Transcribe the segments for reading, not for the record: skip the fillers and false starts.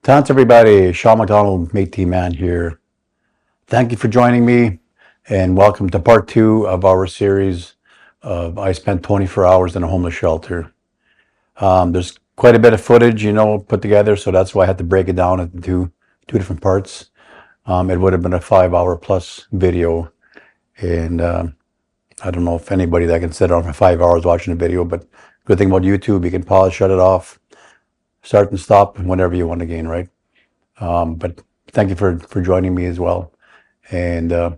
Thanks everybody, Shawn McDonald, Métis Man here. Thank you for joining me and welcome to part 2 of our series of I spent 24 hours in a homeless shelter. There's quite a bit of footage, put together, so that's why I had to break it down into two different parts. It would have been a 5-hour plus video, and I don't know if anybody that can sit down for 5 hours watching a video, but good thing about YouTube, you can pause, shut it off, start and stop whenever you want again, right? But thank you for joining me as well, and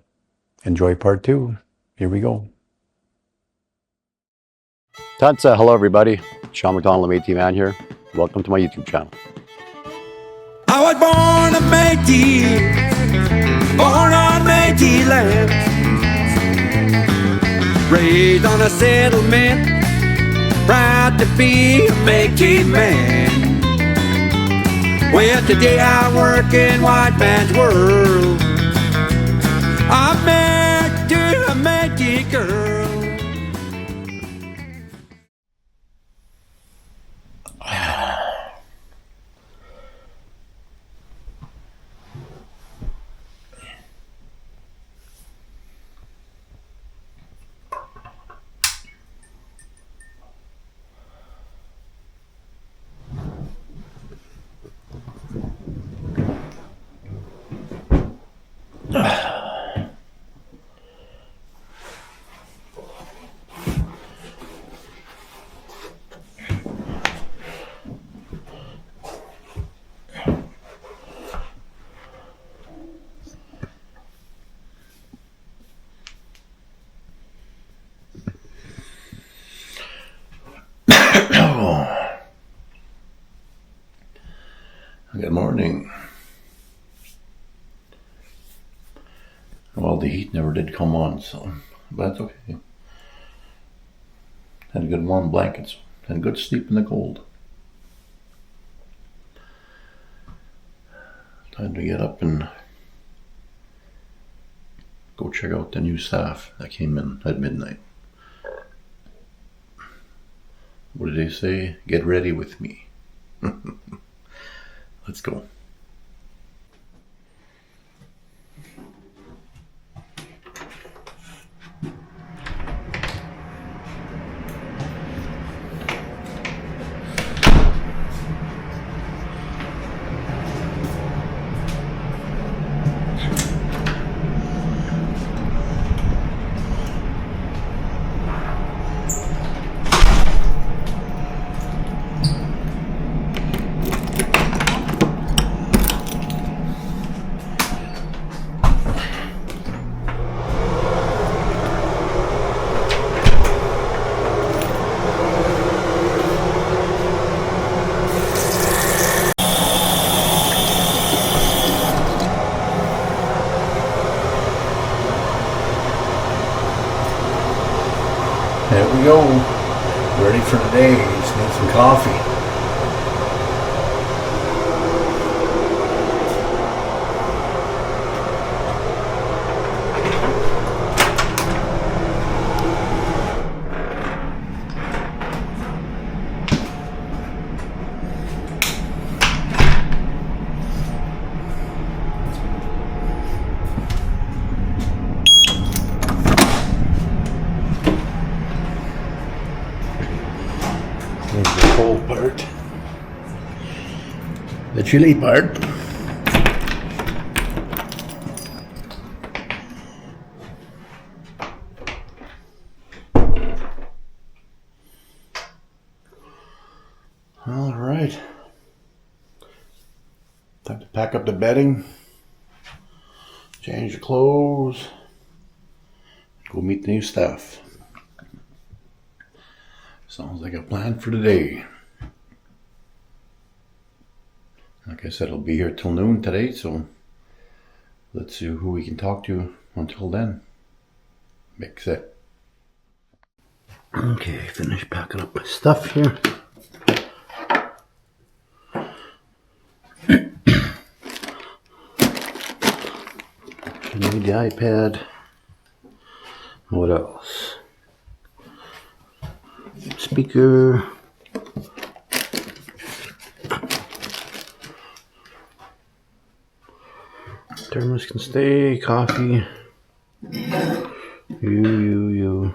enjoy part 2. Here we go. Tansi, hello everybody. Shawn McDonald, Métis Man here. Welcome to my YouTube channel. I was born a Métis, born on Métis land, raised on a settlement, proud to be a Métis man. Well, today I work in white man's world. I'm married to a Métis girl. Good morning. Well, the heat never did come on, so but that's okay. Had a good warm blankets, had a good sleep in the cold. Time to get up and go check out the new staff that came in at midnight. What did they say? Get ready with me. Let's go. There we go. Ready for the day. Just need some coffee. Here's the cold part. The chili part. All right. Time to pack up the bedding, change the clothes, go meet the new staff. Sounds like a plan for the day. Like I said, I'll be here till noon today, so let's see who we can talk to until then. Mix it. Okay, finished packing up my stuff here. I need the iPad. What else? Speaker. Thermos can stay. Coffee. You.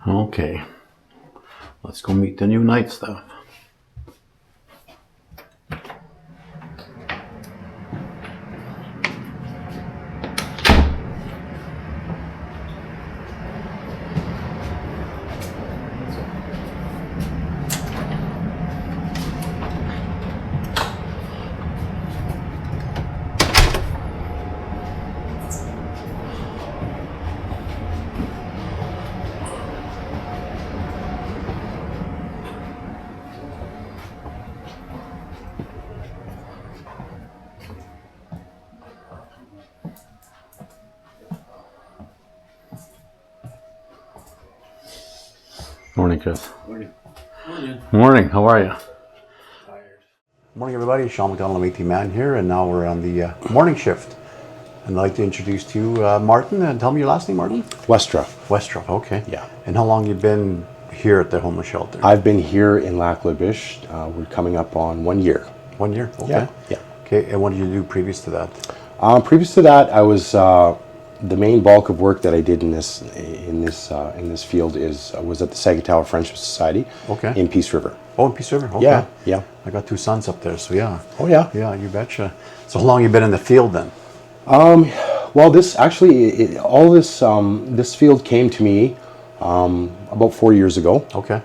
Okay, let's go meet the new night staff. Morning, Chris. Morning. Morning. How are you? Morning, everybody. Shawn McDonald, Métis Man here, and now we're on the morning shift. And I'd like to introduce to you Martin, and tell me your last name, Martin? Westra. Westra, okay. Yeah. And how long you been here at the homeless shelter? I've been here in Lac La Biche. We're coming up on 1 year. 1 year, okay. Yeah. Okay, and what did you do previous to that? Previous to that, I was the main bulk of work that I did in this field was at the Sagatow Friendship Society. Okay. In Peace River. Oh, in Peace River, okay. Yeah, yeah. I got 2 sons up there, so yeah. Oh yeah. Yeah, you betcha. So how long you been in the field then? Well, this actually, this field came to me about 4 years ago. Okay.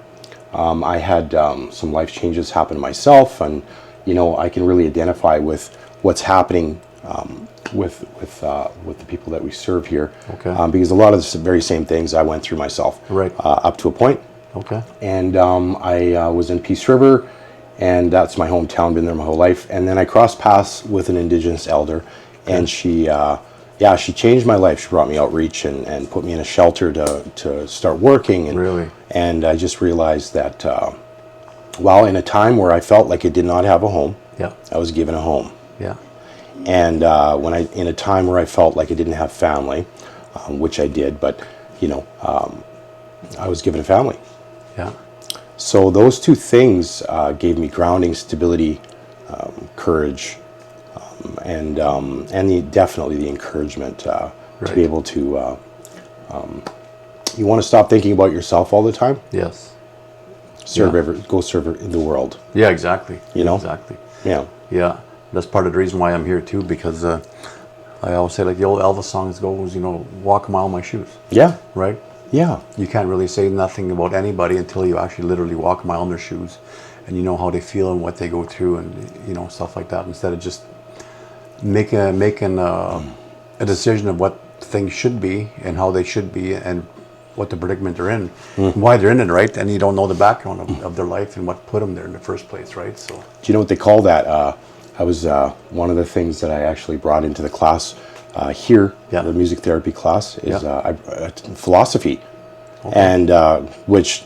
I had some life changes happen to myself, and I can really identify with what's happening with the people that we serve here. Okay. Because a lot of the very same things I went through myself. Right. Up to a point. Okay. And I was in Peace River, and that's my hometown. Been there my whole life. And then I crossed paths with an Indigenous elder, and she changed my life. She brought me outreach and put me in a shelter to start working. And, Really? And I just realized that while in a time where I felt like I did not have a home, Yeah. I was given a home. Yeah. And in a time where I felt like I didn't have family, which I did, but I was given a family. Yeah. So those two things gave me grounding, stability, courage, and definitely the encouragement to be able to. You want to stop thinking about yourself all the time. Yes. Go serve the world. Yeah, exactly. Exactly. Yeah. Yeah. That's part of the reason why I'm here too, because I always say, like the old Elvis songs goes, walk a mile in my shoes. Yeah. Right? Yeah. You can't really say nothing about anybody until you actually literally walk a mile in their shoes, and you know how they feel and what they go through, and stuff like that, instead of just making a decision of what things should be and how they should be and what the predicament they're in, why they're in it, right? And you don't know the background of their life and what put them there in the first place, right? So. Do you know what they call that? I was one of the things that I actually brought into the class here, the music therapy class, is philosophy, and which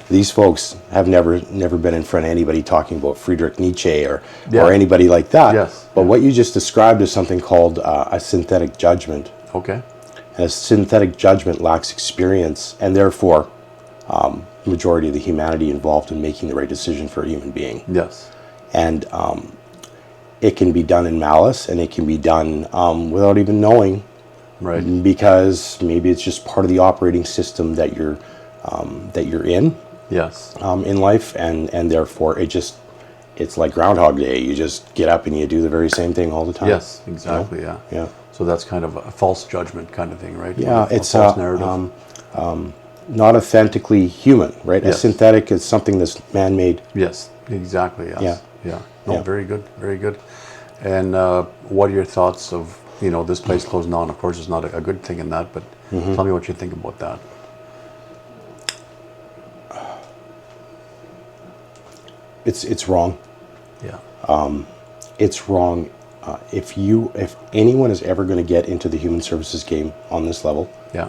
these folks have never been in front of anybody talking about Friedrich Nietzsche or anybody like that. Yes. But what you just described is something called a synthetic judgment. Okay. And a synthetic judgment lacks experience, and therefore, majority of the humanity involved in making the right decision for a human being. Yes. And it can be done in malice, and it can be done without even knowing, right? Because maybe it's just part of the operating system that you're in, yes, in life, and therefore it's like Groundhog Day. You just get up and you do the very same thing all the time. Yes, exactly. Yeah. So that's kind of a false judgment kind of thing, right? Yeah, it's a false narrative. Not authentically human, right? Yes. A synthetic is something that's man-made. Yes, exactly. Yes. Yeah. No, Yeah. very good, very good. And what are your thoughts of this place closing down? Of course, it's not a good thing in that, but tell me what you think about that. It's wrong. Yeah. It's wrong. If anyone is ever going to get into the human services game on this level, Yeah.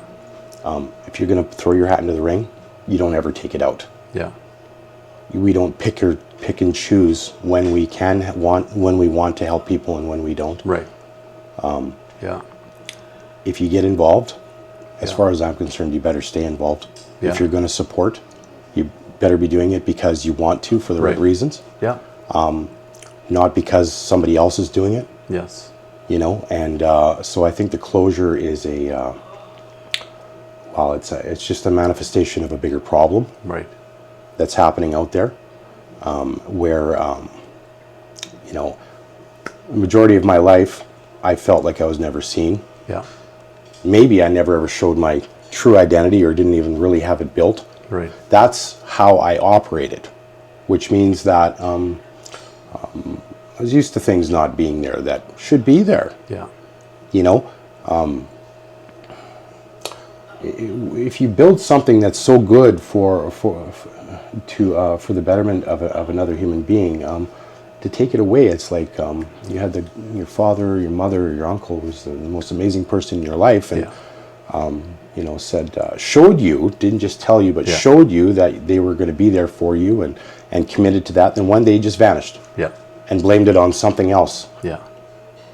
If you're going to throw your hat into the ring, you don't ever take it out. Yeah. We don't pick and choose when we want to help people and when we don't. Right. Yeah. If you get involved, as far as I'm concerned, you better stay involved. Yeah. If you're going to support, you better be doing it because you want to for the right reasons. Yeah. Not because somebody else is doing it. Yes. You know, and so I think the closure is it's just a manifestation of a bigger problem. Right. That's happening out there, where you know, the majority of my life, I felt like I was never seen. Yeah. Maybe I never ever showed my true identity or didn't even really have it built. Right. That's how I operated, which means that I was used to things not being there that should be there. Yeah. You know, if you build something that's so good for the betterment of another human being, to take it away, it's like you had your father, your mother, your uncle was the most amazing person in your life, and you know, showed you, didn't just tell you, but showed you that they were going to be there for you, and committed to that. Then one day just vanished. Yeah. And blamed it on something else. Yeah.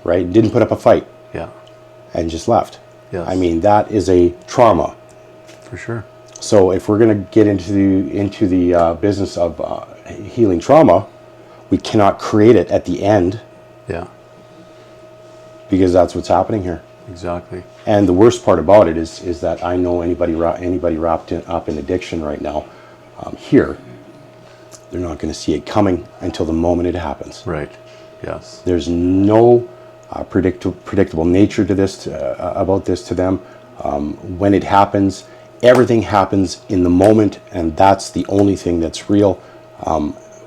Right? Didn't put up a fight. Yeah. And just left. Yes. I mean, that is a trauma. For sure. So if we're going to get into the business of healing trauma, we cannot create it at the end. Yeah. Because that's what's happening here. Exactly. And the worst part about it is that I know anybody wrapped up in addiction right now, here, they're not going to see it coming until the moment it happens. Right. Yes. There's no predictable nature to this, about this to them. When it happens, everything happens in the moment, and that's the only thing that's real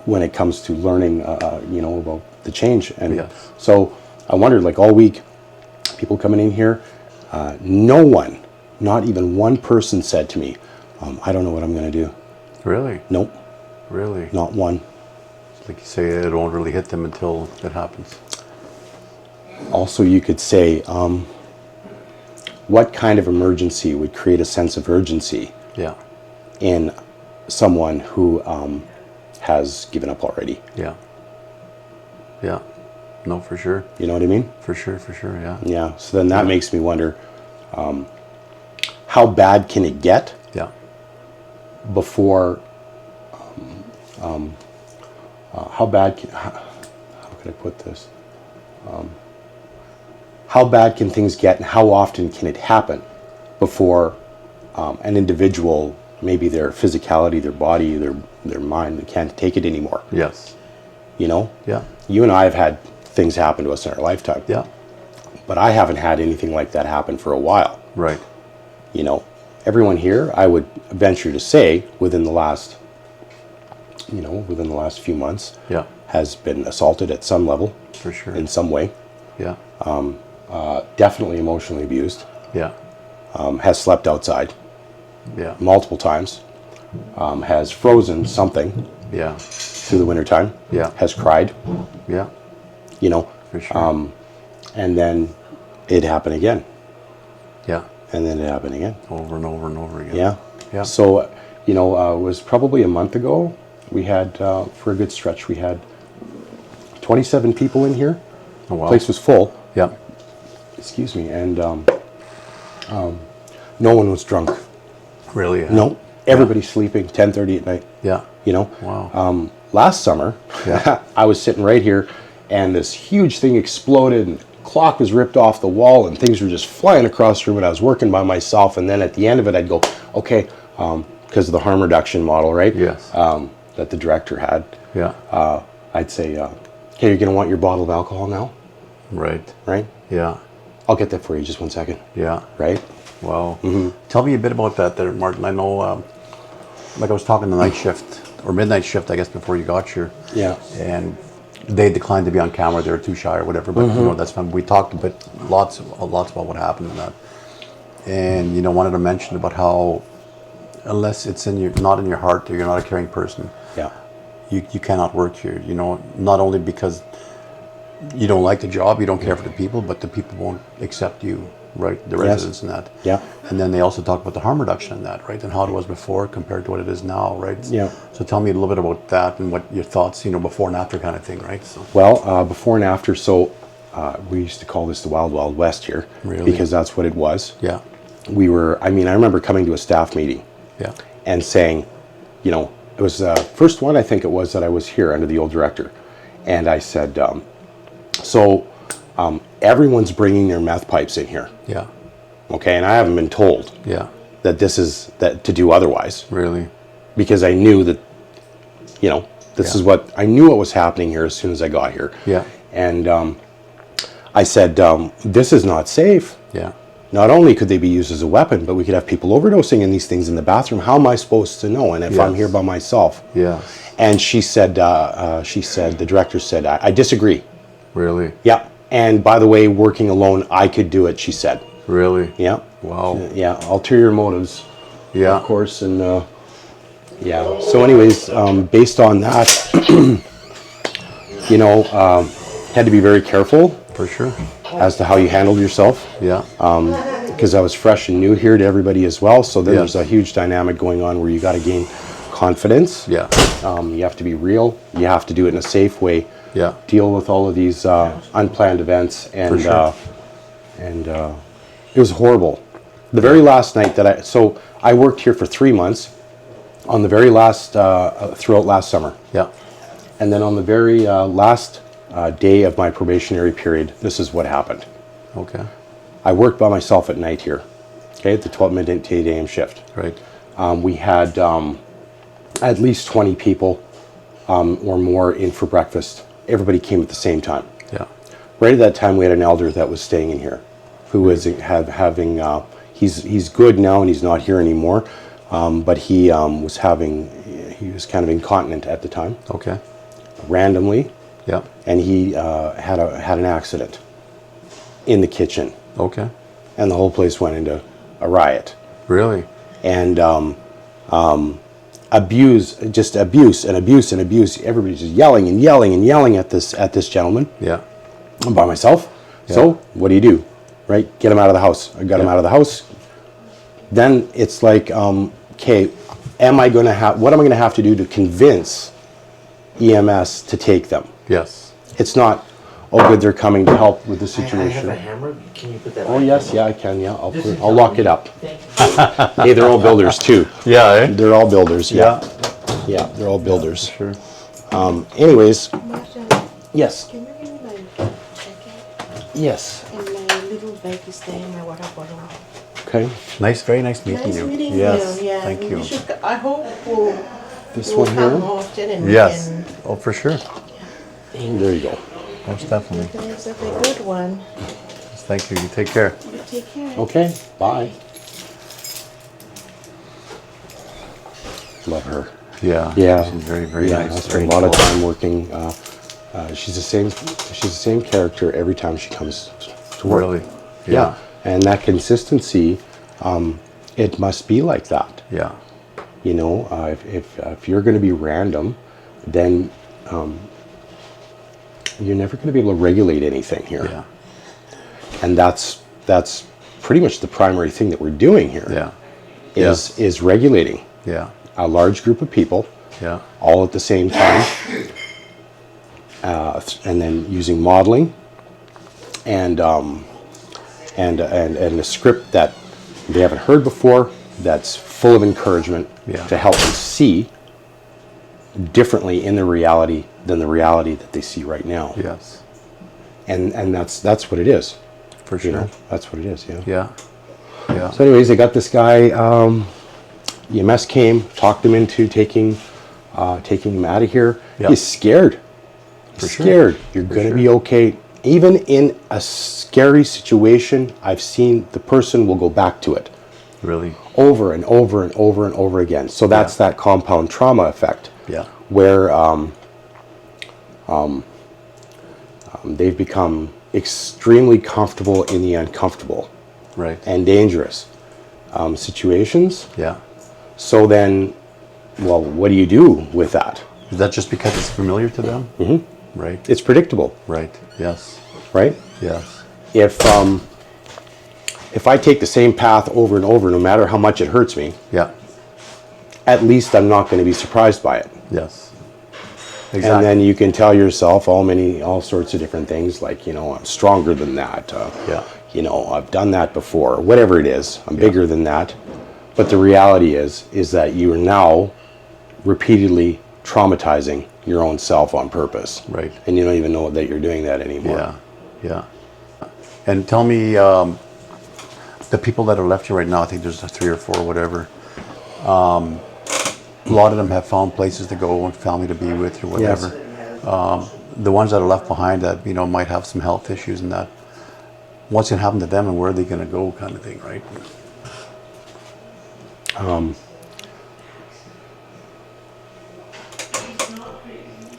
when it comes to learning, you know, about the change. And so I wondered, like all week, people coming in here, no one, not even one person said to me, I don't know what I'm going to do. Really? Nope. Really? Not one. Like you say, it won't really hit them until it happens. Also, you could say, what kind of emergency would create a sense of urgency in someone who has given up already? Yeah. Yeah. No, for sure. You know what I mean? For sure, yeah. Yeah, so then that makes me wonder, how bad can it get before, how can I put this? How bad can things get, and how often can it happen before an individual, maybe their physicality, their body, their mind, they can't take it anymore? Yes. You know? Yeah. You and I have had things happen to us in our lifetime. Yeah. But I haven't had anything like that happen for a while. Right. You know, everyone here, I would venture to say, within the last few months, has been assaulted at some level. For sure. In some way. Yeah. Definitely emotionally abused. Yeah. Has slept outside. Yeah. Multiple times. Has frozen something. Yeah. Through the wintertime. Yeah. Has cried. Yeah. You know. For sure. And then it happened again. Yeah. And then it happened again. Over and over and over again. Yeah. Yeah. So, you know, it was probably a month ago. We had, for a good stretch, we had 27 people in here. Oh, wow. The place was full. Yeah. Excuse me. And no one was drunk. Really? Yeah. No. Everybody's sleeping 10:30 at night. Yeah. You know? Wow. Last summer, I was sitting right here, and this huge thing exploded, and the clock was ripped off the wall, and things were just flying across the room, and I was working by myself, and then at the end of it, I'd go, okay, because of the harm reduction model, right? Yes. That the director had. Yeah. I'd say, okay, you're going to want your bottle of alcohol now? Right. Right? Yeah. I'll get that for you, just 1 second. Yeah. Right? Wow. Mm-hmm. Tell me a bit about that there, Martin. I know, like I was talking the night shift, or midnight shift, I guess, before you got here. Yeah. And they declined to be on camera. They were too shy or whatever, but you know, that's fine. We talked a bit, lots about what happened in that. And, you know, wanted to mention about how, unless it's not in your heart, or you're not a caring person, you cannot work here. You know, not only because you don't like the job, you don't care for the people, but the people won't accept you right? The Yes. residents and that. Yeah. And then they also talk about the harm reduction in that, right? And how it was before compared to what it is now, right? Yeah. So tell me a little bit about that and what your thoughts, before and after kind of thing, right? So. Well, before and after, so we used to call this the Wild Wild West here. Really? Because that's what it was. Yeah. I remember coming to a staff meeting Yeah. and saying, it was the first one I think it was that I was here under the old director. And I said, everyone's bringing their meth pipes in here. Yeah. Okay, and I haven't been told Yeah. that that to do otherwise, Really. because I knew that, this is I knew what was happening here as soon as I got here. Yeah. And I said, this is not safe. Yeah. Not only could they be used as a weapon, but we could have people overdosing in these things in the bathroom. How am I supposed to know? And if I'm Yes. here by myself? Yeah. And she said, the director said, I disagree. Really. Yeah. And by the way, working alone, I could do it, she said. Really. Yeah. Wow. Yeah. Ulterior motives, Yeah. of course. And yeah. So anyways, based on that, had to be very careful For sure. as to how you handled yourself. Yeah. Because I was fresh and new here to everybody as well. So then Yes. there's a huge dynamic going on where you got to gain confidence. Yeah. You have to be real. You have to do it in a safe way. Yeah. Deal with all of these unplanned events, and sure. It was horrible. The very last night I worked here for 3 months. On the very last throughout last summer, Yeah. and then on the very last day of my probationary period, this is what happened. Okay. I worked by myself at night here, okay, at the 12 midnight to 8 a.m. shift. Right. We had at least 20 people or more in for breakfast. Everybody came at the same time. Yeah. Right at that time, we had an elder that was staying in here, who was having. He's good now, and he's not here anymore. But he was kind of incontinent at the time, Okay. randomly, Yeah. and he had an accident in the kitchen, Okay. and the whole place went into a riot. Really. And abuse and abuse. Everybody's just yelling and yelling and yelling at this gentleman. Yeah. I'm by myself. Yeah. So what do? Right? Get him out of the house. I got him out of the house. Then it's like, okay, what am I going to have to do to convince EMS to take them? Yes. It's not, oh good, they're coming to help with the I have situation. a hammer. Can you put that? Oh back yes, in? yeah, I can. Yeah, Just I'll lock it up. Thank you. Hey, they're all builders too. Yeah. Eh? They're all builders. Yeah. Yeah, they're all builders. Sure. Anyways, Marshall, yes, can you give me my jacket? yes. And my little bag is there in my water bottle. Okay. Nice. Very nice meeting Nice you. meeting Yes. you. Yeah, Thank you. I hope we'll, This we'll one come here. often and Yes. we can. Oh, for sure. There you go. Most definitely. It's a good one. Thank you. You take care. You take care. Okay. Bye. Love her. Yeah. Yeah. She's very, very Yeah, nice. I spend Very a lot of cool. time working. She's the same character every time she comes to work. Really. Yeah. And that consistency, it must be like that. Yeah. If you're going to be random, then you're never going to be able to regulate anything here. Yeah. And that's pretty much the primary thing that we're doing here. Yeah. Is regulating Yeah. a large group of people Yeah. all at the same time, and then using modeling and a script that they haven't heard before, that's full of encouragement Yeah. to help them see differently in the reality than the reality that they see right now. Yes. And that's what it is. For sure. That's what it is. Yeah. Yeah. Yeah. So anyways, they got this guy, EMS came, talked him into taking him out of here. Yeah. He's scared. For sure. Scared. You're going to sure. be okay. Even in a scary situation, I've seen the person will go back to it Really. over and over and over and over again. So that's that compound trauma effect. Yeah. Where they've become extremely comfortable in the uncomfortable Right. and dangerous situations. Yeah. So then, well, what do you do with that? Is that just because it's familiar to them? Mm-hmm. Right. It's predictable, Right. Yes. right? Yes. If if I take the same path over and over, no matter how much it hurts me, Yeah. at least I'm not going to be surprised by it. Yes. And Exactly. then you can tell yourself all sorts of different things, like, I'm stronger than that. Yeah. I've done that before, whatever it is. I'm bigger than that. But the reality is that you are now repeatedly traumatizing your own self on purpose. Right. And you don't even know that you're doing that anymore. Yeah. Yeah. And tell me, the people that are left you right now, I think there's 3 or 4, whatever. A lot of them have found places to go and family to be with or whatever. Yes. The ones that are left behind that, might have some health issues and that, what's going to happen to them and where are they going to go kind of thing, right?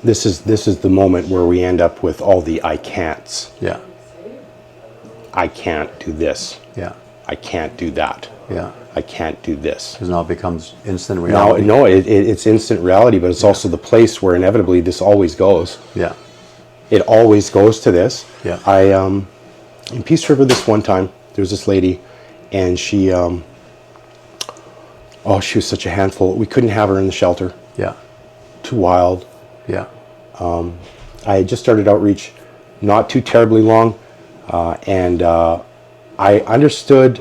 This is the moment where we end up with all the I can'ts. Yeah. I can't do this. Yeah. I can't do that. Yeah. I can't do this. Because now it becomes instant Now, reality. no, it's instant reality, but it's also the place where inevitably this always goes. Yeah. It always goes to this. Yeah. In Peace River this one time, there was this lady, and she was such a handful. We couldn't have her in the shelter. Yeah. Too wild. Yeah. I had just started outreach not too terribly long, and I understood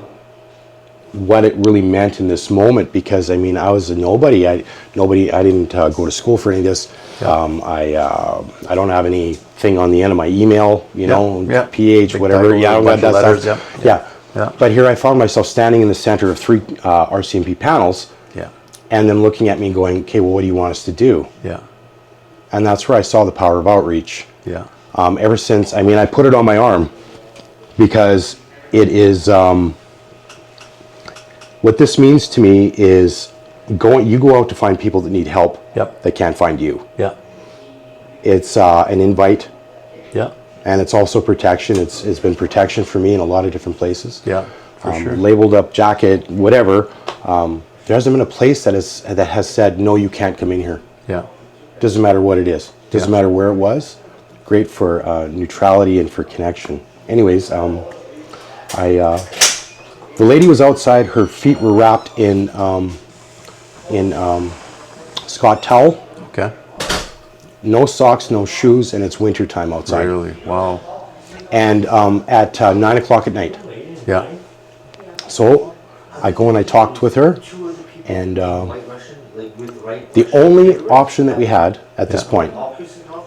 what it really meant in this moment, because I was a nobody. I didn't go to school for any of this. Yeah. I don't have anything on the end of my email, Yeah. PH, Big whatever. title, Yeah, I don't bunch got of that letters, stuff. yeah. Yeah. But here I found myself standing in the center of 3 RCMP panels, Yeah. and them looking at me going, okay, well, what do you want us to do? Yeah. And that's where I saw the power of outreach. Yeah. Ever since, I put it on my arm, because it is, what this means to me is you go out to find people that need help. Yep. That can't find you. Yeah. It's an invite, Yeah. and it's also protection. It's been protection for me in a lot of different places. Yeah. For sure. Labeled up jacket, whatever. There hasn't been a place that has said, no, you can't come in here. Yeah. Doesn't matter what it is. Doesn't Yeah. matter where it was. Great for neutrality and for connection. Anyways, the lady was outside. Her feet were wrapped in Scott towel. Okay. No socks, no shoes, and it's winter time outside. Really? Wow. And at 9 o'clock at night. Yeah. So I go and I talked with her, and the only option that we had at this point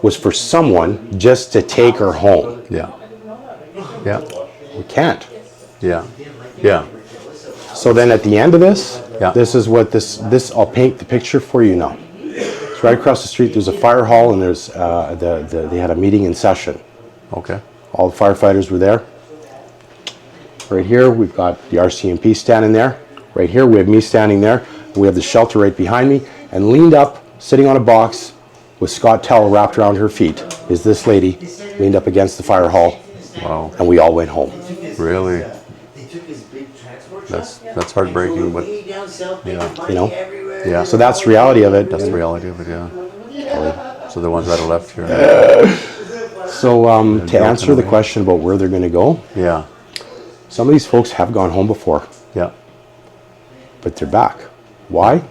was for someone just to take her home. Yeah. Yeah. We can't. Yeah. Yeah. So then at the end of this, Yeah. this is what this I'll paint the picture for you now. It's right across the street. There's a fire hall, and there's they had a meeting in session. Okay. All the firefighters were there. Right here, we've got the RCMP standing there. Right here, we have me standing there. We have the shelter right behind me, and leaned up, sitting on a box with Scott towel wrapped around her feet, is this lady leaned up against the fire hall, Wow. and we all went home. Really? They took his big transport That's heartbreaking, but way down south, making yeah. money You know? everywhere. Yeah. So that's the reality of it. that's the reality of it. Yeah. So the ones that are left here. So to answer the question about where they're going to go, Yeah. some of these folks have gone home before, Yeah. but they're back. Why?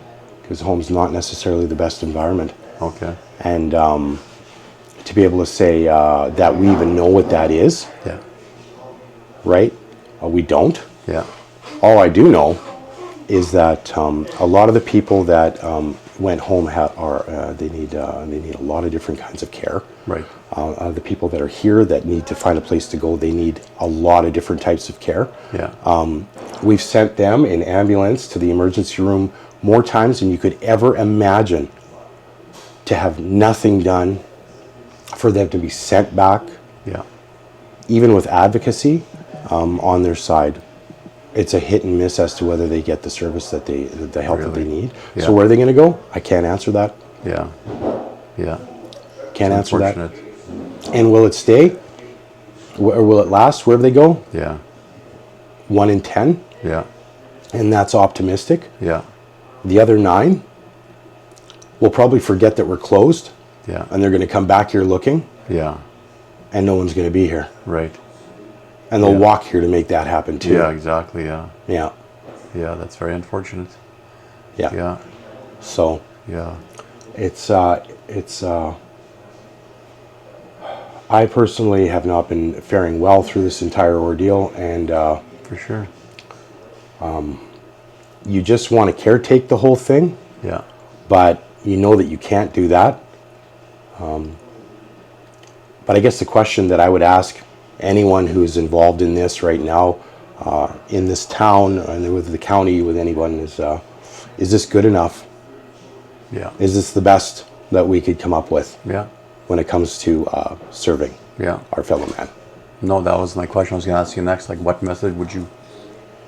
Because home's not necessarily the best environment. Okay. And to be able to say that we even know what that is, Yeah. right? We don't. Yeah. All I do know is that a lot of the people that went home they need a lot of different kinds of care. Right. The people that are here that need to find a place to go, they need a lot of different types of care. Yeah. We've sent them in ambulance to the emergency room more times than you could ever imagine, to have nothing done, for them to be sent back, Yeah. even with advocacy on their side. It's a hit and miss as to whether they get the service that the help that they Really? need. Yeah. So where are they going to go? I can't answer that. Yeah. Yeah. Can't answer that. Unfortunate. And will it stay? Or will it last wherever they go? Yeah. 1 in 10, Yeah. and that's optimistic. Yeah. The other 9 will probably forget that we're closed, Yeah. and they're going to come back here looking, Yeah. and no one's going to be here. Right. and they'll Yeah. walk here to make that happen too. Yeah, exactly. Yeah. Yeah. Yeah, that's very unfortunate. Yeah. Yeah. So Yeah. it's I personally have not been faring well through this entire ordeal, and For sure. you just want to caretake the whole thing, Yeah. but you know that you can't do that. But I guess the question that I would ask anyone who's involved in this right now, in this town and with the county, with anyone, is this good enough? Yeah. Is this the best that we could come up with Yeah. when it comes to serving Yeah. our fellow man? No, that was my question. I was going to ask you next. Like, what message would you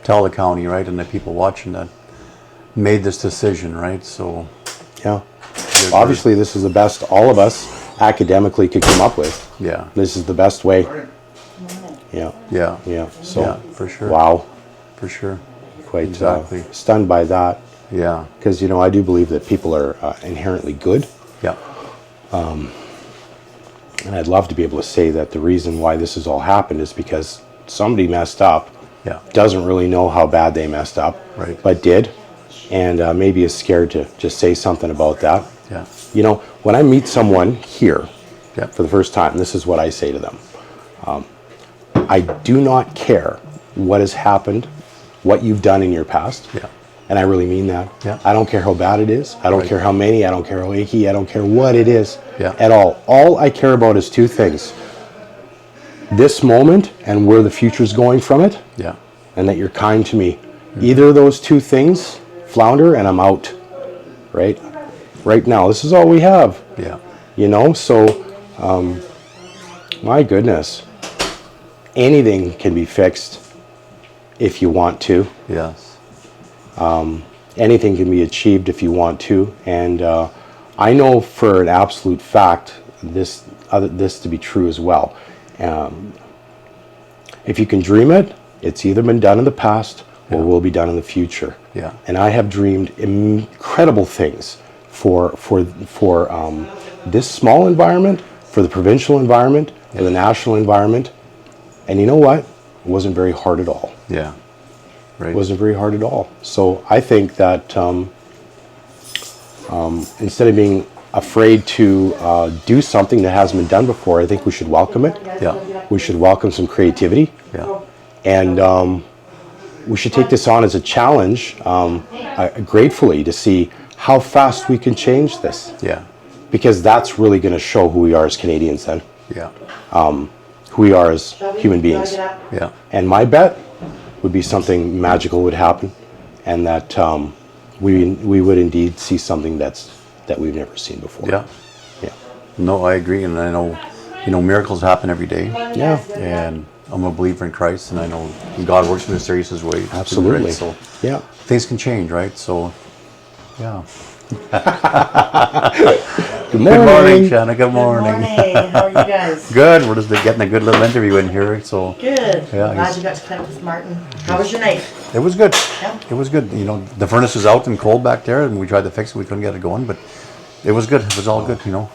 tell the county, right, and the people watching that made this decision, right? So, Yeah. Obviously, this is the best all of us academically could come up with. yeah. This is the best way. Yeah. Yeah. Yeah. So, Yeah, for sure. wow. For sure. Quite Exactly. stunned by that. Yeah. Because, I do believe that people are inherently good. Yeah. And I'd love to be able to say that the reason why this has all happened is because somebody messed up, Yeah. doesn't really know how bad they messed up, Right. but did, and maybe is scared to just say something about that. Yeah. When I meet someone here Yeah. for the first time, this is what I say to them. I do not care what has happened, what you've done in your past. Yeah. And I really mean that. Yeah. I don't care how bad it is. I don't Right. care how many. I don't care how achy. I don't care what it is Yeah. at all. All I care about is two things. This moment and where the future's going from it, Yeah. and that you're kind to me. Either of those two things flounder and I'm out. Right now, this is all we have. Yeah. So my goodness, anything can be fixed if you want to. Yes. Anything can be achieved if you want to, and I know for an absolute fact this to be true as well. If you can dream it, it's either been done in the past or will be done in the future. Yeah. And I have dreamed incredible things for this small environment, for the provincial environment, for the national environment, and you know what? It wasn't very hard at all. Yeah. Right. It wasn't very hard at all. So I think that instead of being afraid to do something that hasn't been done before, I think we should welcome it. Yeah. We should welcome some creativity. Yeah. And we should take this on as a challenge, gratefully, to see how fast we can change this. Yeah. Because that's really going to show who we are as Canadians then, Yeah. who we are as human beings. Yeah. And my bet would be something magical would happen, and that we would indeed see something that we've never seen before. Yeah. Yeah. No, I agree, and I know, miracles happen every day. Yeah. And I'm a believer in Christ, and I know God works in mysterious ways. too, Absolutely. right? So Yeah. things can change, right? So, yeah. Good Good morning, morning. Shanna. Good morning. How are you guys? Good. We're just getting a good little interview in here. So Good. Yeah, Glad he's- you got to connect with Martin. How was your night? it was good. Yeah. It was good. The furnace was out and cold back there, and we tried to fix it. We couldn't get it going, but it was good. It was all good. Yeah.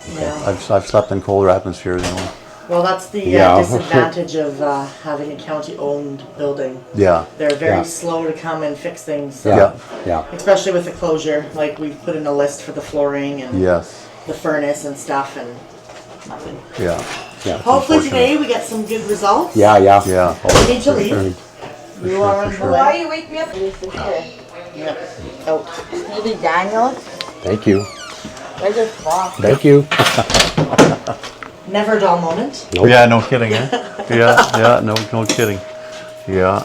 I've slept in colder atmospheres. Well, that's the Yeah. disadvantage of having a county-owned building. Yeah. They're very Yeah. slow to come and fix things. Yeah. Yeah. Especially with the closure. Like, we've put in a list for the flooring and Yes. the furnace and stuff, and nothing. Yeah. Yeah. Hopefully unfortunate. today we get some good results. Yeah. Yeah. Yeah. We need to leave. You are on sure. board. Why you wake me up? Yeah. Oh. Maybe Daniel. Thank you. Where's your clock? Thank you. Never a dull moment. Nope. Yeah. No kidding. Eh? Yeah. No kidding. Yeah.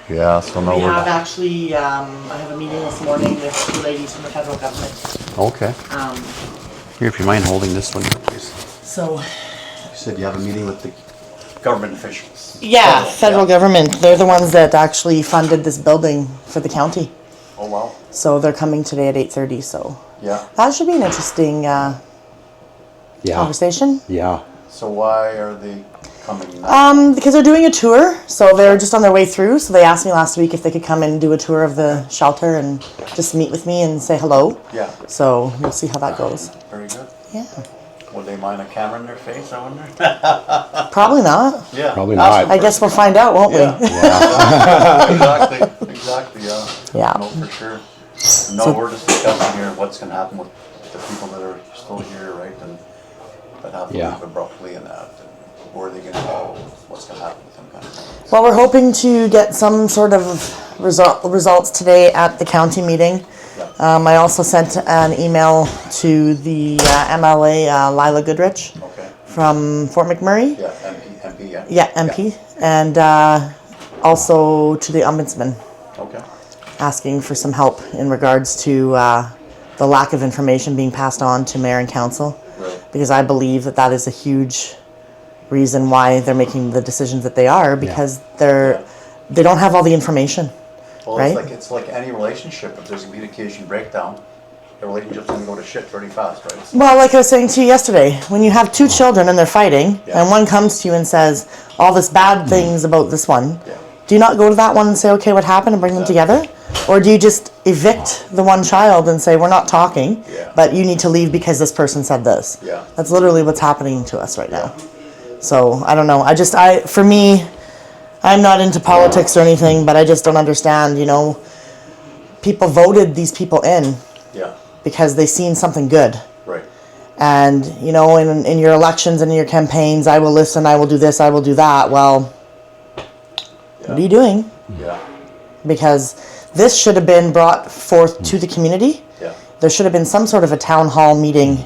Yeah. So now We we're have actually, I have a meeting this morning with two ladies from the federal government. okay. Here, if you mind holding this one, please. So, You said you have a meeting with the government officials. yeah, federal government. They're the ones that actually funded this building for the county. Oh wow. So they're coming today at 8:30. So Yeah. that should be an interesting Yeah. conversation. Yeah. So why are they coming? Because they're doing a tour, so they're just on their way through. So they asked me last week if they could come and do a tour of the shelter and just meet with me and say hello. Yeah. So we'll see how that goes. Very good. Yeah. Would they mind a camera in their face, I wonder? Probably not. Yeah. Probably Ask not. I guess we'll find out, won't Yeah. we? Exactly, yeah. Yeah. No, for sure. No, we're just discussing here what's gonna happen with the people that are still here, right? And that have to Yeah. leave abruptly and that, and where are they gonna go, what's gonna happen with them kind of thing. Well, we're hoping to get some sort of results today at the county meeting. I also sent an email to the MLA, Lila Goodrich, Okay, from Fort McMurray. yeah, MP, yeah. Yeah, MP. And also to the ombudsman, Okay, asking for some help in regards to the lack of information being passed on to mayor and council. right, Because I believe that that is a huge reason why they're making the decisions that they are, because they don't have all the information. well, Right? it's like any relationship, if there's a communication breakdown, the relationship's gonna go to shit pretty fast, right? Well, like I was saying to you yesterday, when you have two children and they're fighting, and one comes to you and says all this bad things about this one, Yeah. do you not go to that one and say, okay, what happened, and bring them together? Or do you just evict the one child and say, we're not talking, Yeah. but you need to leave because this person said this? Yeah. That's literally what's happening to us right now. So, I don't know. For me, I'm not into politics or anything, but I just don't understand, people voted these people in Yeah, because they seen something good. right, And, in your elections and in your campaigns, I will listen, I will do this, I will do that. Well, what are you doing? yeah, Because this should have been brought forth to the community. yeah, There should have been some sort of a town hall meeting,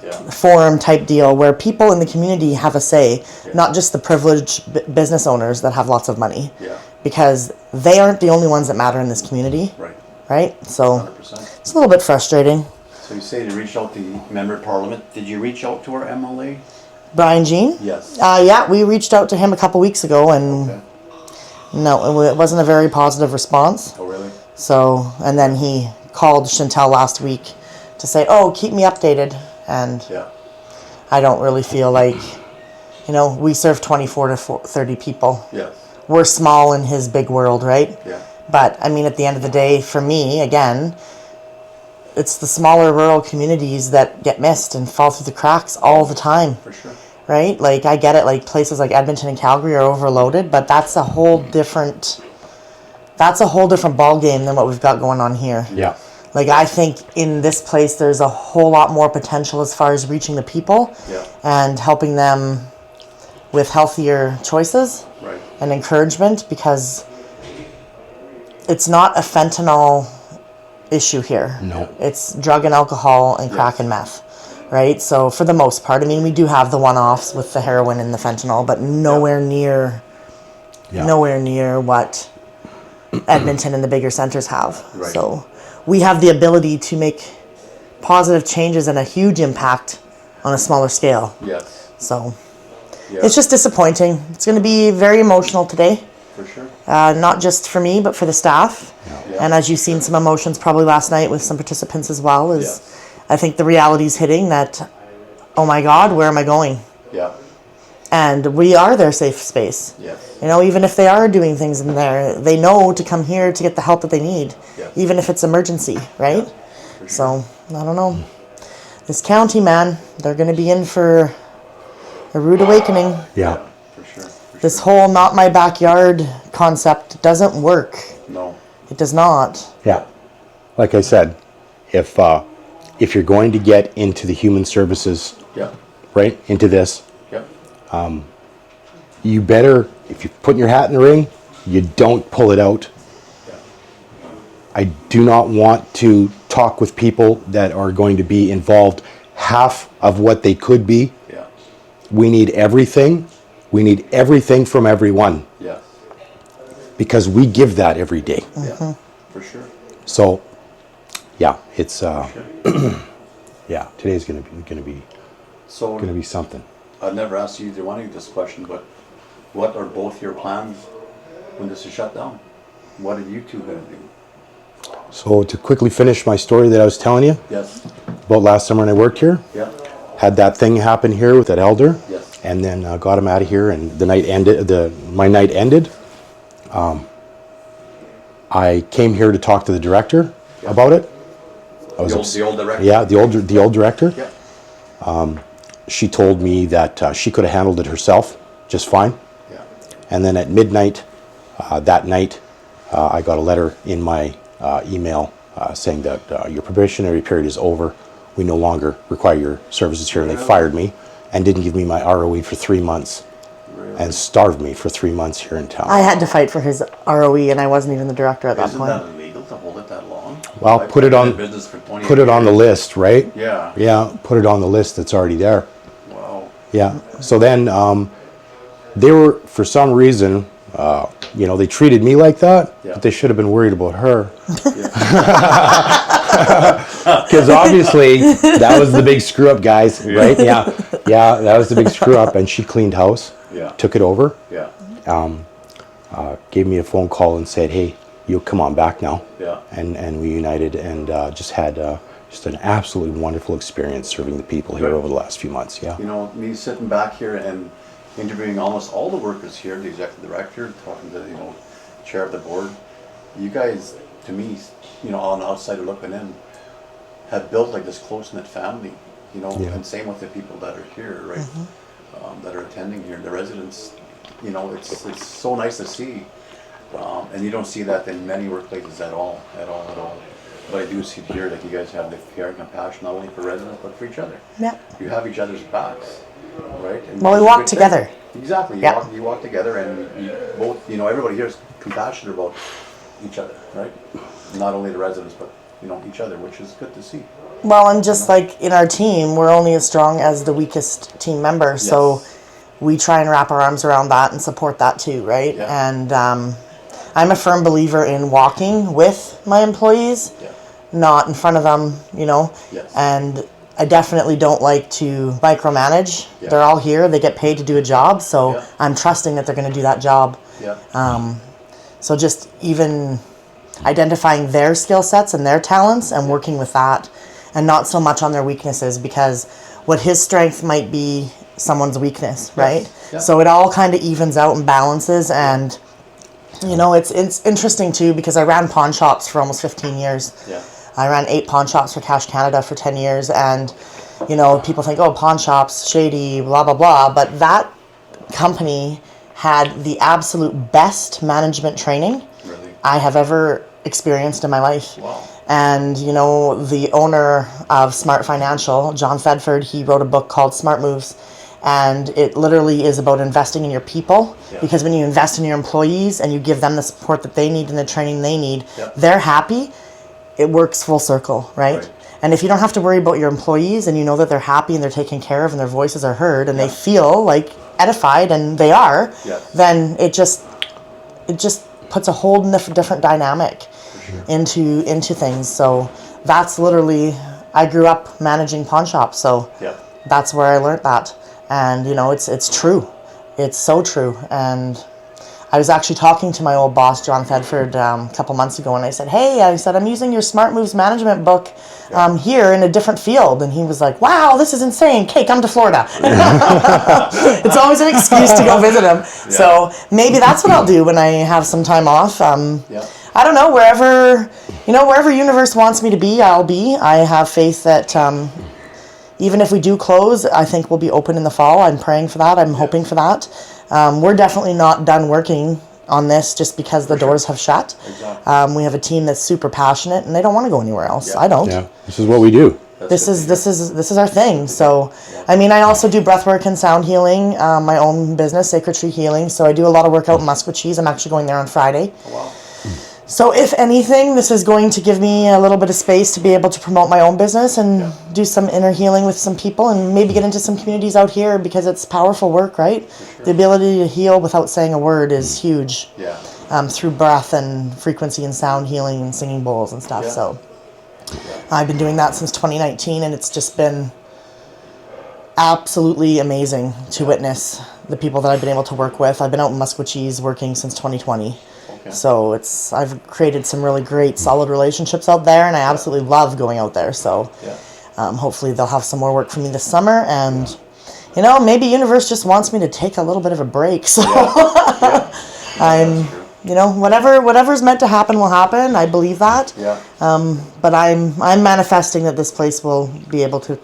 yeah, forum type deal where people in the community have a say, not just the privileged business owners that have lots of money. yeah, Because they aren't the only ones that matter in this community, right, right? So 100%. it's a little bit frustrating. So you say to reach out to the member of parliament, did you reach out to our MLA? Brian Jean? Yes. Yeah, we reached out to him a couple weeks ago, and Okay. no, it wasn't a very positive response. Oh, really? So, and then he called Chantel last week to say, oh, keep me updated. And Yeah, I don't really feel like, we serve 24 to 30 people. yes, We're small in his big world, right? yeah, But, I mean, at the end of the day, for me, again, it's the smaller rural communities that get missed and fall through the cracks all the time, for sure. right? Like, I get it, like, places like Edmonton and Calgary are overloaded, but that's a whole different ball game than what we've got going on here. Yeah. Like, I think in this place, there's a whole lot more potential as far as reaching the people Yeah. and helping them with healthier choices Right, and encouragement, because it's not a fentanyl issue here. No. It's drug and alcohol and crack and meth, right? So for the most part, I mean, we do have the one-offs with the heroin and the fentanyl, but nowhere near what Edmonton and the bigger centers have. Right. So we have the ability to make positive changes and a huge impact on a smaller scale. yes, So yeah, it's just disappointing. It's going to be very emotional today, for sure. not just for me, but for the staff. Yeah. And as you've seen some emotions probably last night with some participants as well, is Yes. I think the reality's hitting that, oh my God, where am I going? Yeah, And we are their safe space. yes, Even if they are doing things in there, they know to come here to get the help that they need, Yes. even if it's emergency, right? for sure. So, I don't know. This county, man, they're going to be in for a rude awakening. Yeah. For sure. This whole not my backyard concept doesn't work. No, It does not. Yeah. Like I said, if you're going to get into the human services, yeah, right, into this, yeah, you better, if you're putting your hat in the ring, you don't pull it out. yeah, I do not want to talk with people that are going to be involved half of what they could be. yeah, We need everything. We need everything from everyone, yeah, because we give that every day. yeah, for sure. So, yeah, it's Sure. yeah. Today's gonna be So something. I've never asked either one of you this question, but what are both your plans when this is shut down? What are you two gonna do? So to quickly finish my story that I was telling you Yes, about last summer when I worked here, yeah, had that thing happen here with that elder, yes, and then got him out of here, and the night ended. My night ended. I came here to talk to the director about it. I was the old director? Yeah, the old director. Yeah, she told me that she could have handled it herself just fine. Yeah. And then at midnight that night, I got a letter in my email saying that your probationary period is over. We no longer require your services here. And they fired me and didn't give me my ROE for 3 months. And starved me for 3 months here in town. I had to fight for his ROE, and I wasn't even the director at that Isn't point. that illegal to hold it that long? Well, I've put it been on in business for 20 put it on the years. list, right? Yeah. Yeah, put it on the list that's already there. Wow. Yeah. So then they were, for some reason, they treated me like that, Yeah. but they should have been worried about her. Because obviously that was the big screw up, guys, right? Yeah. Yeah, that was the big screw up. And she cleaned house, Yeah. took it over, Yeah. gave me a phone call and said, hey, you come on back now. Yeah. And we united and just had just an absolutely wonderful experience serving the people here over the last few months. Yeah. You know, me sitting back here and interviewing almost all the workers here, the executive director, talking to, chair of the board. You guys, to me, on the outside looking in, have built like this close-knit family, Yeah. and same with the people that are here, right? That are attending here, the residents, it's so nice to see. And you don't see that in many workplaces at all. But I do see here that you guys have the care and compassion not only for residents but for each other. Yeah. You have each other's backs, right? And Well, we it's a walk good thing. together. Exactly. Yeah. You walk together, and you both. Everybody here is compassionate about each other, right? Not only the residents, but each other, which is good to see. Well, and just like in our team, we're only as strong as the weakest team member. So Yes. we try and wrap our arms around that and support that too, right? Yeah. And I'm a firm believer in walking with my employees, Yeah. not in front of them, Yes. And I definitely don't like to micromanage. Yeah. They're all here. They get paid to do a job. So Yeah. I'm trusting that they're going to do that job. Yeah. So just even identifying their skill sets and their talents and working with that and not so much on their weaknesses, because what his strength might be someone's weakness, right? Yeah. So it all kind of evens out and balances. And, it's interesting too, because I ran pawn shops for almost 15 years. Yeah. I ran 8 pawn shops for Cash Canada for 10 years. And, people think, oh, pawn shops, shady, blah, blah, blah. But that company had the absolute best management training Really. I have ever experienced in my life. Wow. And, the owner of Smart Financial, John Fedford, he wrote a book called Smart Moves. And it literally is about investing in your people. Yeah. Because when you invest in your employees and you give them the support that they need and the training they need, Yeah. they're happy. It works full circle, right? Right. And if you don't have to worry about your employees and you know that they're happy and they're taken care of and their voices are heard and Yeah. they feel like edified, and they are, Yeah. then it just puts a whole different dynamic into things. So that's literally, I grew up managing pawn shops, so Yeah. that's where I learned that. And it's true. It's so true. And I was actually talking to my old boss, John Fedford, a couple months ago, and I said, hey, I'm using your Smart Moves management book here in a different field. And he was like, wow, this is insane. Okay, come to Florida. It's always an excuse to go visit him. Yeah. So maybe that's what I'll do when I have some time off. Yeah. I don't know, wherever universe wants me to be, I'll be. I have faith that even if we do close, I think we'll be open in the fall. I'm praying for that. I'm hoping for that. We're definitely not done working on this just because the doors have shut. Exactly. We have a team that's super passionate and they don't want to go anywhere else. Yeah. I don't. Yeah. This is what we do. This is our thing. So, I also do breathwork and sound healing, my own business, Sacred Tree Healing. So I do a lot of work out in Musquecheese. I'm actually going there on Friday. Oh, wow. So if anything, this is going to give me a little bit of space to be able to promote my own business and do some inner healing with some people and maybe get into some communities out here, because it's powerful work, right? Sure. The ability to heal without saying a word is huge. Yeah. Through breath and frequency and sound healing and singing bowls and stuff. Yeah. So I've been doing that since 2019, and it's just been absolutely amazing to witness the people that I've been able to work with. I've been out in Musquecheese working since 2020. Okay. So I've created some really great solid relationships out there, and I absolutely love going out there. So Yeah. hopefully they'll have some more work for me this summer, and maybe universe just wants me to take a little bit of a break. So Yeah. I'm, whatever's meant to happen will happen. I believe that. Yeah. But I'm manifesting that this place will be able to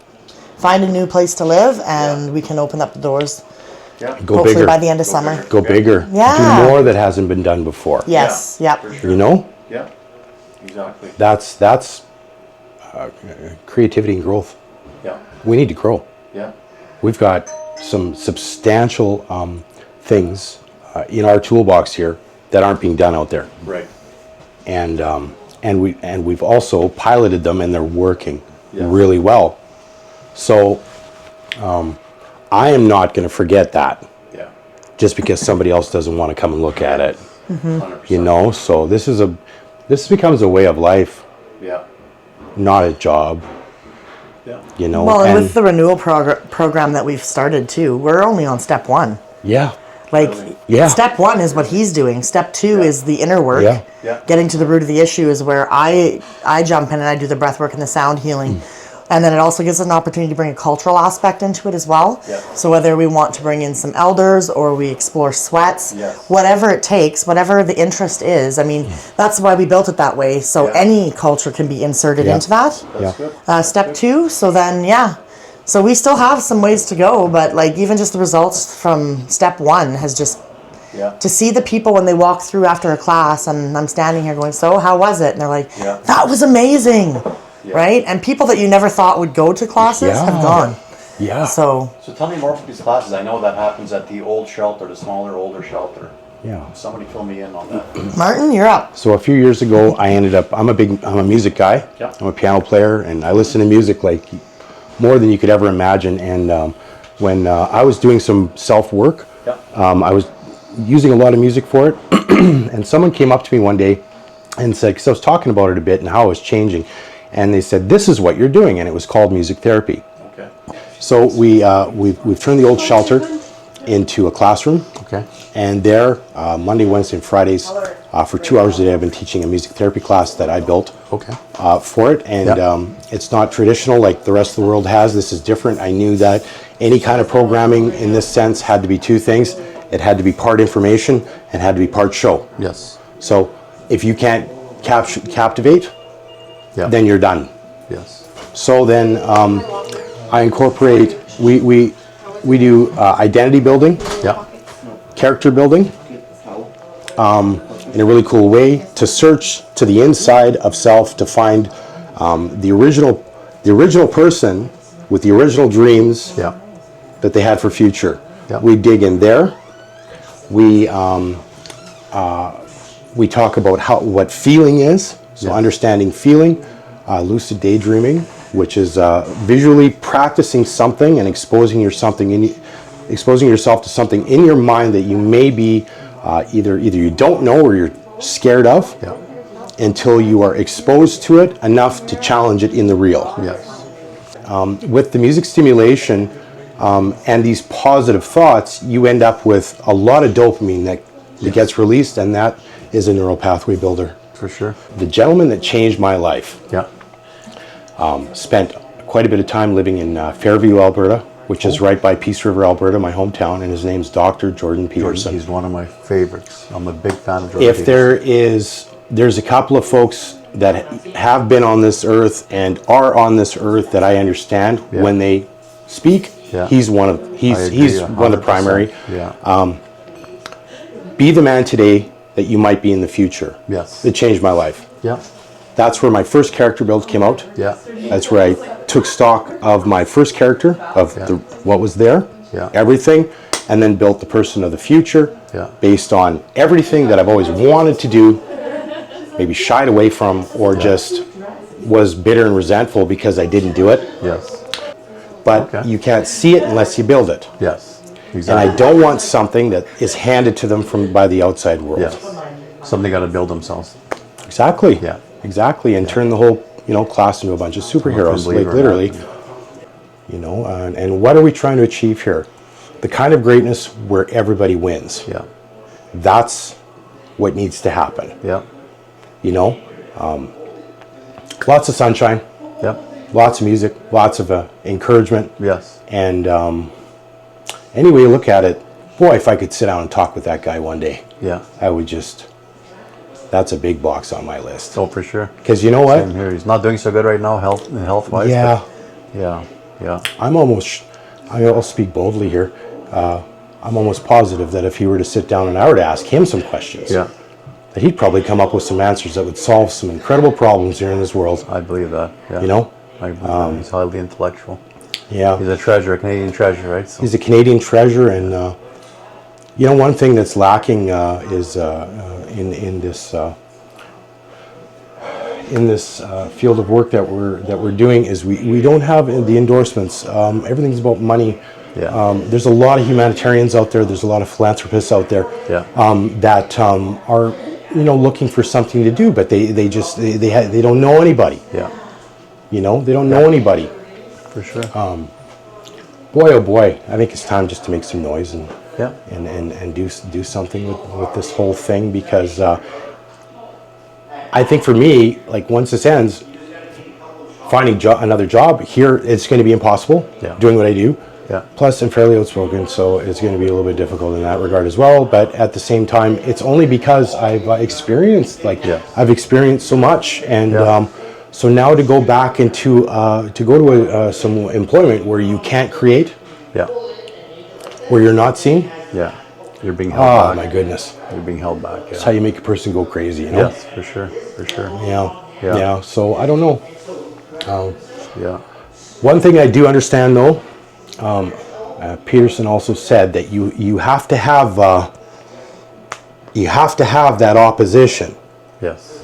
find a new place to live, and we can open up the doors. Yeah. Go hopefully bigger. by the end of summer. Go bigger. Yeah. Do more that hasn't been done before. Yes. Yeah, Yep. for sure. You know, Yeah. Exactly. that's creativity and growth. Yeah. We need to grow. Yeah. We've got some substantial things in our toolbox here that aren't being done out there, Right. and we've also piloted them, and they're working Yeah. really well. So I am not going to forget that Yeah. just because somebody else doesn't want to come and look at it. 100%. You know, so this becomes a way of life, Yeah. not a job. Yeah. You know, Well, and with the renewal program that we've started too, we're only on step 1. yeah, Like, Yeah. step 1 is what he's doing. Step 2 Yeah. is the inner work. Yeah. Yeah. Getting to the root of the issue is where I jump in and I do the breath work and the sound healing. And then it also gives us an opportunity to bring a cultural aspect into it as well. Yeah. So whether we want to bring in some elders or we explore sweats, Yes. whatever it takes, whatever the interest is. I mean, that's why we built it that way. So Yeah. any culture can be inserted Yeah. into that. That's good. Step 2, so then, yeah. So we still have some ways to go, but like even just the results from step 1 has just, Yeah. to see the people when they walk through after a class and I'm standing here going, so how was it? And they're like, Yeah. that was amazing, Yeah. right? And people that you never thought would go to classes Yeah. have gone. yeah, So So tell me more about these classes. I know that happens at the old shelter, the smaller, older shelter. yeah. Somebody fill me in on that. Martin, you're up. So a few years ago, I ended up. I'm a music guy. Yeah. I'm a piano player, and I listen to music like more than you could ever imagine. And when I was doing some self work, Yeah. I was using a lot of music for it. And someone came up to me one day and said, because I was talking about it a bit and how it was changing, and they said, "This is what you're doing," and it was called music therapy. Okay. So we've turned the old shelter into a classroom. Okay. And there, Monday, Wednesday, and Fridays, for 2 hours a day, I've been teaching a music therapy class that I built Okay. for it. And Yeah. it's not traditional like the rest of the world has. This is different. I knew that any kind of programming in this sense had to be two things. It had to be part information and had to be part show. Yes. So if you can't captivate, Yeah. then you're done. Yes. So then I incorporate, we do identity building, Yeah. character building, in a really cool way, to search to the inside of self to find the original person with the original dreams Yeah. that they had for future. Yeah. We dig in there. We talk about what feeling is, so Yeah. understanding feeling, lucid daydreaming, which is visually practicing something and exposing yourself to something in your mind that you may be either you don't know or you're scared of, Yeah. until you are exposed to it enough to challenge it in the real. Yes. With the music stimulation and these positive thoughts, you end up with a lot of dopamine that gets released, and that is a neural pathway builder. For sure. The gentleman that changed my life Yeah. spent quite a bit of time living in Fairview, Alberta, which is right by Peace River, Alberta, my hometown, and his name's Dr. Jordan Peterson. He's one of my favorites. I'm a big fan of Jordan. If there's a couple of folks that have been on this earth and are on this earth that I understand when they speak, Yeah. he's one of agree, the primary. Yeah. Be the man today that you might be in the future. Yes. It changed my life. Yeah. That's where my first character build came out. Yeah. That's where I took stock of my first character, of what was there, Yeah. everything, and then built the person of the future Yeah. based on everything that I've always wanted to do, maybe shied away from, or just was bitter and resentful because I didn't do it. Yes. But Okay. you can't see it unless you build it. Yes. And Exactly. I don't want something that is handed to them by the outside world. Yes. Something got to build themselves. Exactly. Yeah. Exactly. And turn the whole, class into a bunch of superheroes, believe like it or literally. not. And what are we trying to achieve here? The kind of greatness where everybody wins. Yeah. That's what needs to happen. Yeah. Lots of sunshine, Yep. lots of music, lots of encouragement. Yes. And any way you look at it, boy, if I could sit down and talk with that guy one day, Yeah. I would just, that's a big box on my list. Oh, for sure. Because you know what? Same here. He's not doing so good right now, health-wise. Yeah. but- Yeah. Yeah. I'll speak boldly here. I'm almost positive that if he were to sit down and I were to ask him some questions, Yeah. that he'd probably come up with some answers that would solve some incredible problems here in this world. I believe that. Yeah. You know? I believe that. He's highly intellectual. Yeah. He's a treasure, a Canadian treasure, right? So, He's a Canadian treasure, and you know, one thing that's lacking is in this field of work that we're doing is we don't have the endorsements. Everything's about money. Yeah. There's a lot of humanitarians out there. There's a lot of philanthropists out there Yeah. that are looking for something to do, but they don't know anybody. Yeah. You know, they don't know anybody. For sure. Boy, oh boy, I think it's time just to make some noise and Yeah. and do something with this whole thing, because I think for me, like, once this ends, finding another job here, it's going to be impossible. Yeah. Doing what I do. Yeah. Plus, I'm fairly outspoken, so it's going to be a little bit difficult in that regard as well. But at the same time, it's only because I've experienced so much, and Yeah. so now to go back into some employment where you can't create, Yeah. where you're not seen. Yeah. You're being held Oh back. my goodness, You're being held back. Yeah. that's how you make a person go crazy. You know? Yes, for sure. For sure. Yeah. Yeah. Yeah. So I don't know. Yeah. One thing I do understand, though, Peterson also said that you have to have that opposition, Yes.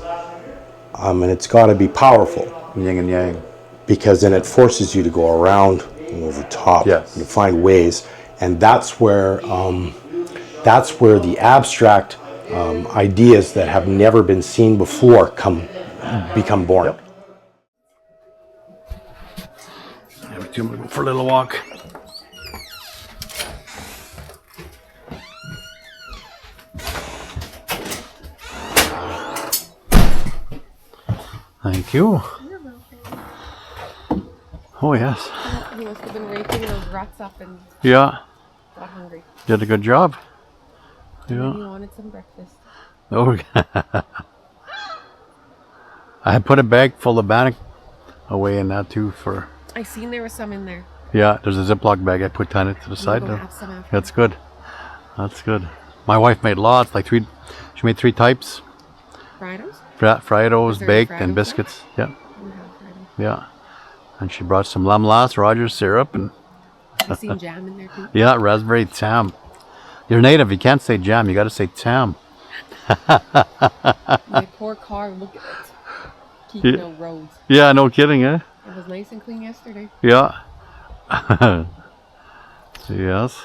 and it's got to be powerful, Yin and yang. because then it forces you to go around and over top. Yes. You find ways, and that's where the abstract ideas that have never been seen before become born. Yep. I'm going to go for a little walk. Thank you. Oh, yes. You must have been raking those rats up and Yeah. got hungry. Did a good job. And Yeah. then you wanted some breakfast. Oh, I had put a bag full of bannock away in that too for. I seen there was some in there. Yeah, there's a Ziploc bag. I put 10 to the I'm side. gonna There. have some after. That's good. That's good. My wife made lots, like three. She made 3 types: Fritos? Fritos, there a baked, Frito and one? biscuits. Yeah, I'm gonna have Fritos. yeah. And she brought some Lemlas, Rogers syrup, and I seen jam in there too. yeah, raspberry tam. You're native. You can't say jam. You got to say tam. My poor car, look at it. Keeping no roads. Yeah, no kidding, eh? It was nice and clean yesterday. Yeah. Yes.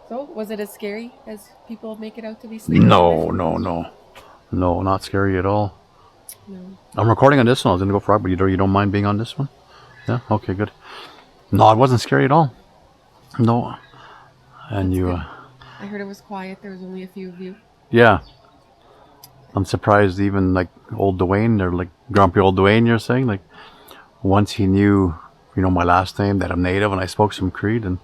So, was it as scary as people make it out to be? Snakes? No, not scary at all. No. I'm recording on this one. I was gonna go for it, but you don't mind being on this one? Yeah. Okay. Good. No, it wasn't scary at all. No. And you, I heard it was quiet. There was only a few of you. yeah. I'm surprised even like old Dwayne, or like grumpy old Dwayne, you're saying, like, once he knew, my last name, that I'm native, and I spoke some Creed, and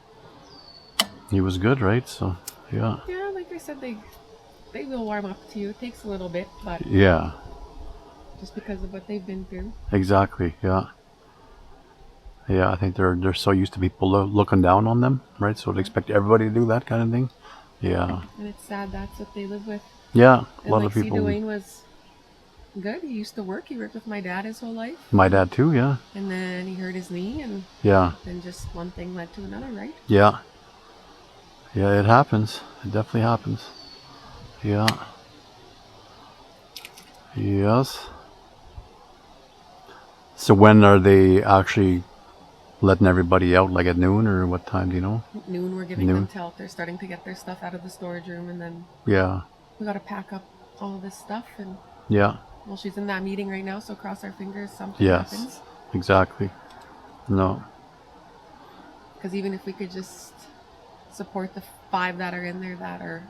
he was good, right? So, yeah. Yeah, like I said, they will warm up to you. It takes a little bit, but Yeah. just because of what they've been through. Exactly. Yeah. Yeah, I think they're so used to people looking down on them, right? So they expect everybody to do that kind of thing. Yeah. And it's sad that's what they live with. Yeah. A And lot like, of people. Dwayne was good. He used to work. He worked with my dad his whole life. My dad too. Yeah. And then he hurt his knee, and Yeah. then just one thing led to another, right? Yeah. Yeah, it happens. It definitely happens. Yeah. Yes. So when are they actually letting everybody out? Like at noon, or what time, do you know? Noon, we're giving Noon. them till they're starting to get their stuff out of the storage room, and then Yeah. we got to pack up all of this stuff. And Yeah. well, she's in that meeting right now, so cross our fingers something Yes. happens. Exactly. No. Because even if we could just support the 5 that are in there that are,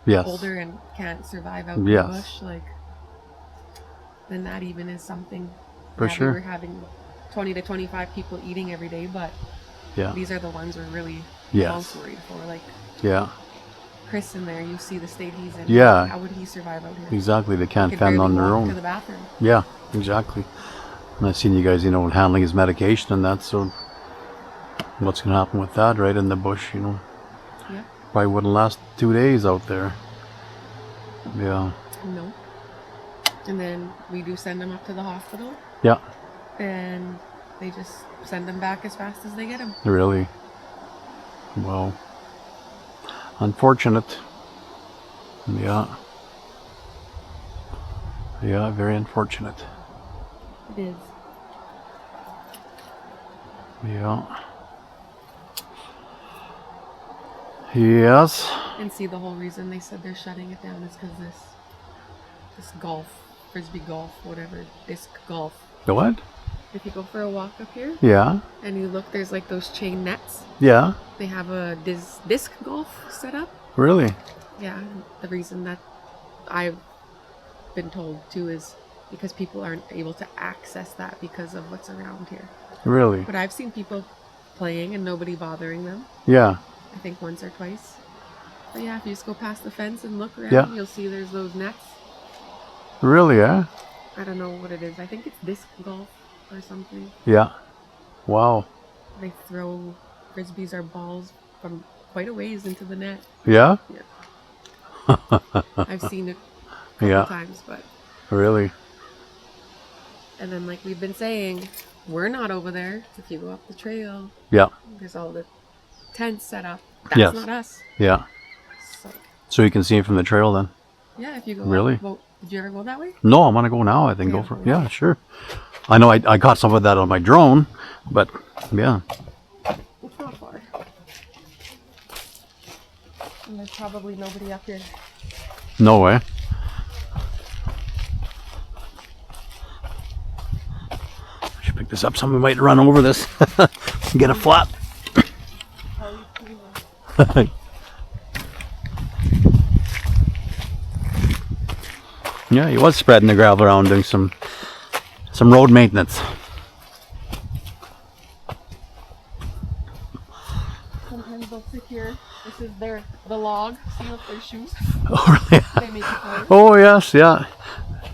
Yes. older and can't survive out in Yes. the bush, like, then that even is something. For Yeah, sure. We were having 20 to 25 people eating every day, but Yeah. these are the ones we're really Yes. most worried for. Like Yeah. Chris in there, you see the state he's in. Yeah. How would he survive out here? Exactly. They He can't could fend barely on their walk to own. the bathroom. Yeah. Exactly. And I've seen you guys, you know, handling his medication and that, so what's going to happen with that right in the bush, you know? Yeah. Probably wouldn't last 2 days out there. Yeah. No. And then we do send them up to the hospital, Yeah. and they just send them back as fast as they get them. Really? Well, unfortunate. Yeah. Yeah, very unfortunate. It is. Yeah. Yes. And see, the whole reason they said they're shutting it down is because this golf, frisbee golf, whatever, disc golf. The what? If you go for a walk up here Yeah. and you look, there's like those chain nets. Yeah. They have a disc golf set up. Really? Yeah. The reason that I've been told too is because people aren't able to access that because of what's around here. Really? But I've seen people playing and nobody bothering them. Yeah. I think once or twice. But yeah, if you just go past the fence and look around, Yeah. you'll see there's those nets. Really, eh? I don't know what it is. I think it's disc golf or something. Yeah. Wow. They throw frisbees or balls from quite a ways into the net. Yeah? I've seen it a couple Yeah. times, but Really? and then like we've been saying, we're not over there. If you go up the trail, Yeah. there's all the tents set up. That's Yes. not us. Yeah. So So you can see him from the trail then? yeah, if you go Really? up, well, did you ever go that way? No, I'm gonna go now. I think Yeah. go for it. Yeah, sure. I know I got some of that on my drone, but yeah. It's not far. And there's probably nobody up here. No way. I should pick this up. Somebody might run over this. Get a flat. Yeah, he was spreading the gravel around doing some road maintenance. Sometimes they'll sit here. This is the log. See up their shoes. Oh, really? They make it hard. Oh, yes, yeah.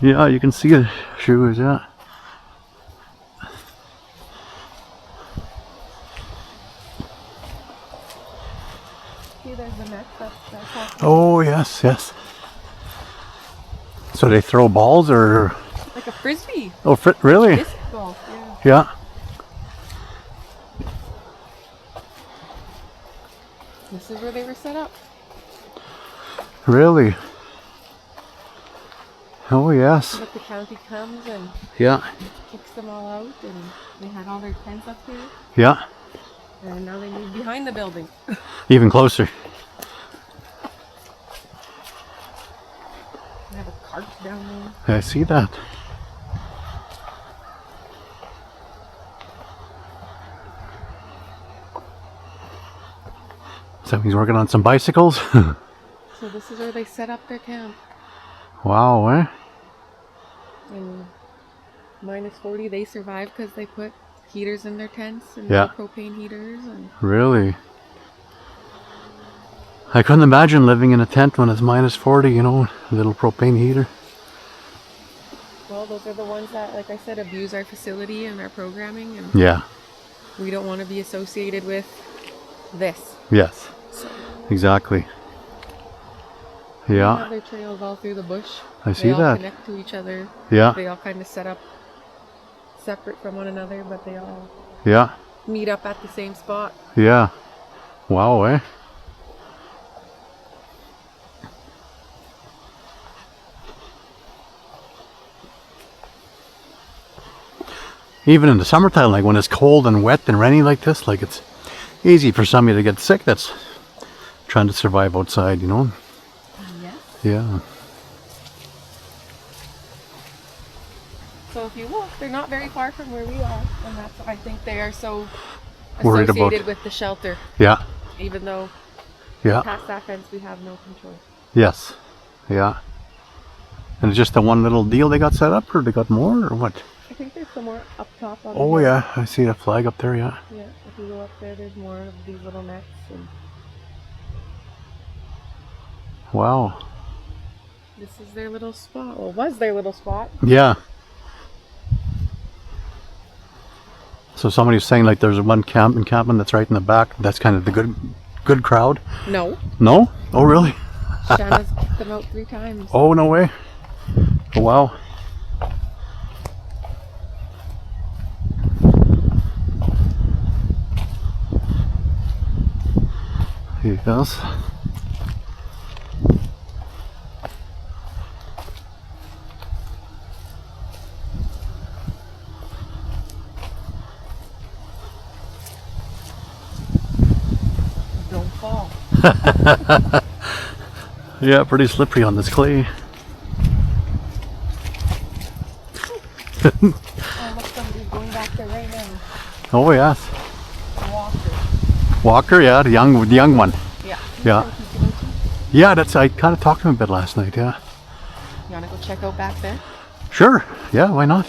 Yeah, you can see the shoes, yeah. See, there's the net. That's Oh, yes, yes. So they throw balls or... like a frisbee. Oh, really? Disc golf. Yeah. Yeah. This is where they were set up. Really? Oh, yes. But the county comes and Yeah. kicks them all out, and they had all their tents up here, Yeah. and now they moved behind the building. Even closer. They have a cart down there. I see that. So he's working on some bicycles. So this is where they set up their camp. Wow, eh? And -40, they survive because they put heaters in their tents and Yeah. propane heaters. And Really? I couldn't imagine living in a tent when it's -40, you know, a little propane heater. well, those are the ones that, like I said, abuse our facility and our programming, and Yeah. we don't want to be associated with this. Yes. So Exactly. they Yeah. have their trails all through the bush. I see They all that. connect to each other. Yeah. They all kind of set up separate from one another, but they all Yeah. meet up at the same spot. Yeah. Wow, eh? Even in the summertime, like when it's cold and wet and rainy like this, like it's easy for somebody to get sick that's trying to survive outside, you know? Yes. Yeah. So if you look, they're not very far from where we are, and that's I think they are so Worried about- associated with the shelter. Yeah. Even though Yeah. past that fence we have no control. Yes. Yeah. And it's just the one little deal they got set up, or they got more, or what? I think there's some more up top on Oh, the hill. yeah. I see the flag up there, yeah. Yeah, if you go up there, there's more of these little nets. And Wow. this is their little spot. Well, was their little spot. Yeah. So somebody's saying like there's one encampment that's right in the back. That's kind of the good crowd. No. No? Oh really? Shanna's kicked them out 3 times. Oh no way. Oh wow. Yes. Don't fall. Yeah, pretty slippery on this clay. Oh, look, somebody's going back there right now. Oh yes. Walker. Walker, yeah, the young one. Yeah. Yeah. Yeah, I kind of talked to him a bit last night, yeah. You wanna go check out back there? Sure, yeah, why not?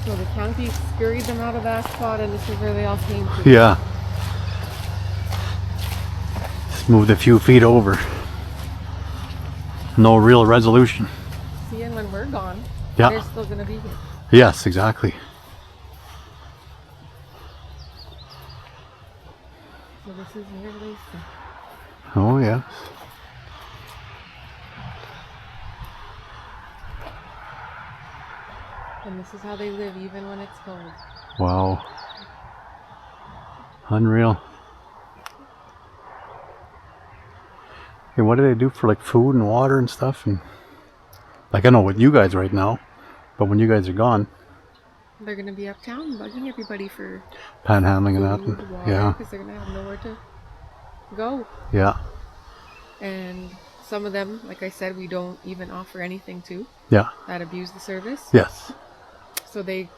So the county scurried them out of that spot, and this is where they all came to. Yeah. Just moved a few feet over. No real resolution. See, and when we're gone, Yeah. they're still gonna be here. Yes, exactly. So this is where they stay. Oh, yes. And this is how they live even when it's cold. Wow. Unreal. Hey, what do they do for like food and water and stuff? And like I know with you guys right now, but when you guys are gone, They're gonna be uptown bugging everybody for panhandling and that. food, And, water, yeah, because they're gonna have nowhere to go. yeah, And some of them, like I said, we don't even offer anything to yeah, that abuse the service. yes, So they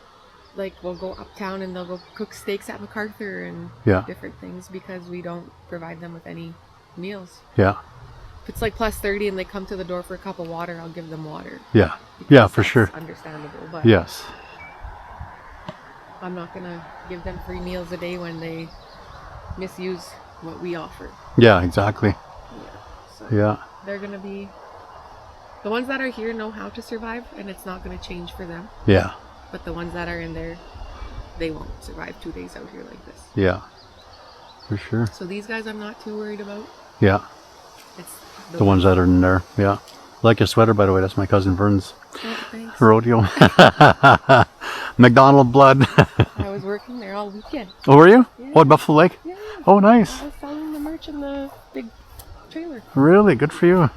will go uptown and they'll go cook steaks at MacArthur and yeah, different things because we don't provide them with any meals. yeah, If it's like plus 30 and they come to the door for a cup of water, I'll give them water. yeah, yeah, for That's sure. understandable, but Yes, I'm not gonna give them free meals a day when they misuse what we offer. yeah, exactly. So Yeah, they're gonna be the ones that are here know how to survive, and it's not gonna change for them. yeah, But the ones that are in there, they won't survive 2 days out here like this. yeah, for sure. So these guys, I'm not too worried about. Yeah, It's the ones that are in there. Yeah, like your sweater, by the way. That's my cousin Vern's Oh, thanks. rodeo. McDonald blood. I was working there all weekend. Oh, were you? Yeah. Oh, at Buffalo Lake. Yeah, Oh, nice. I was selling the merch in the big trailer. Really good for you.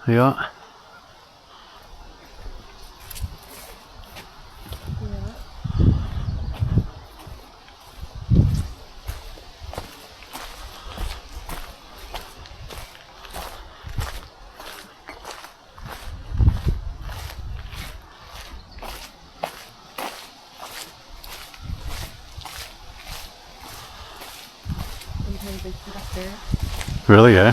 Yeah. Yeah. Sometimes they sit up there. Really, eh?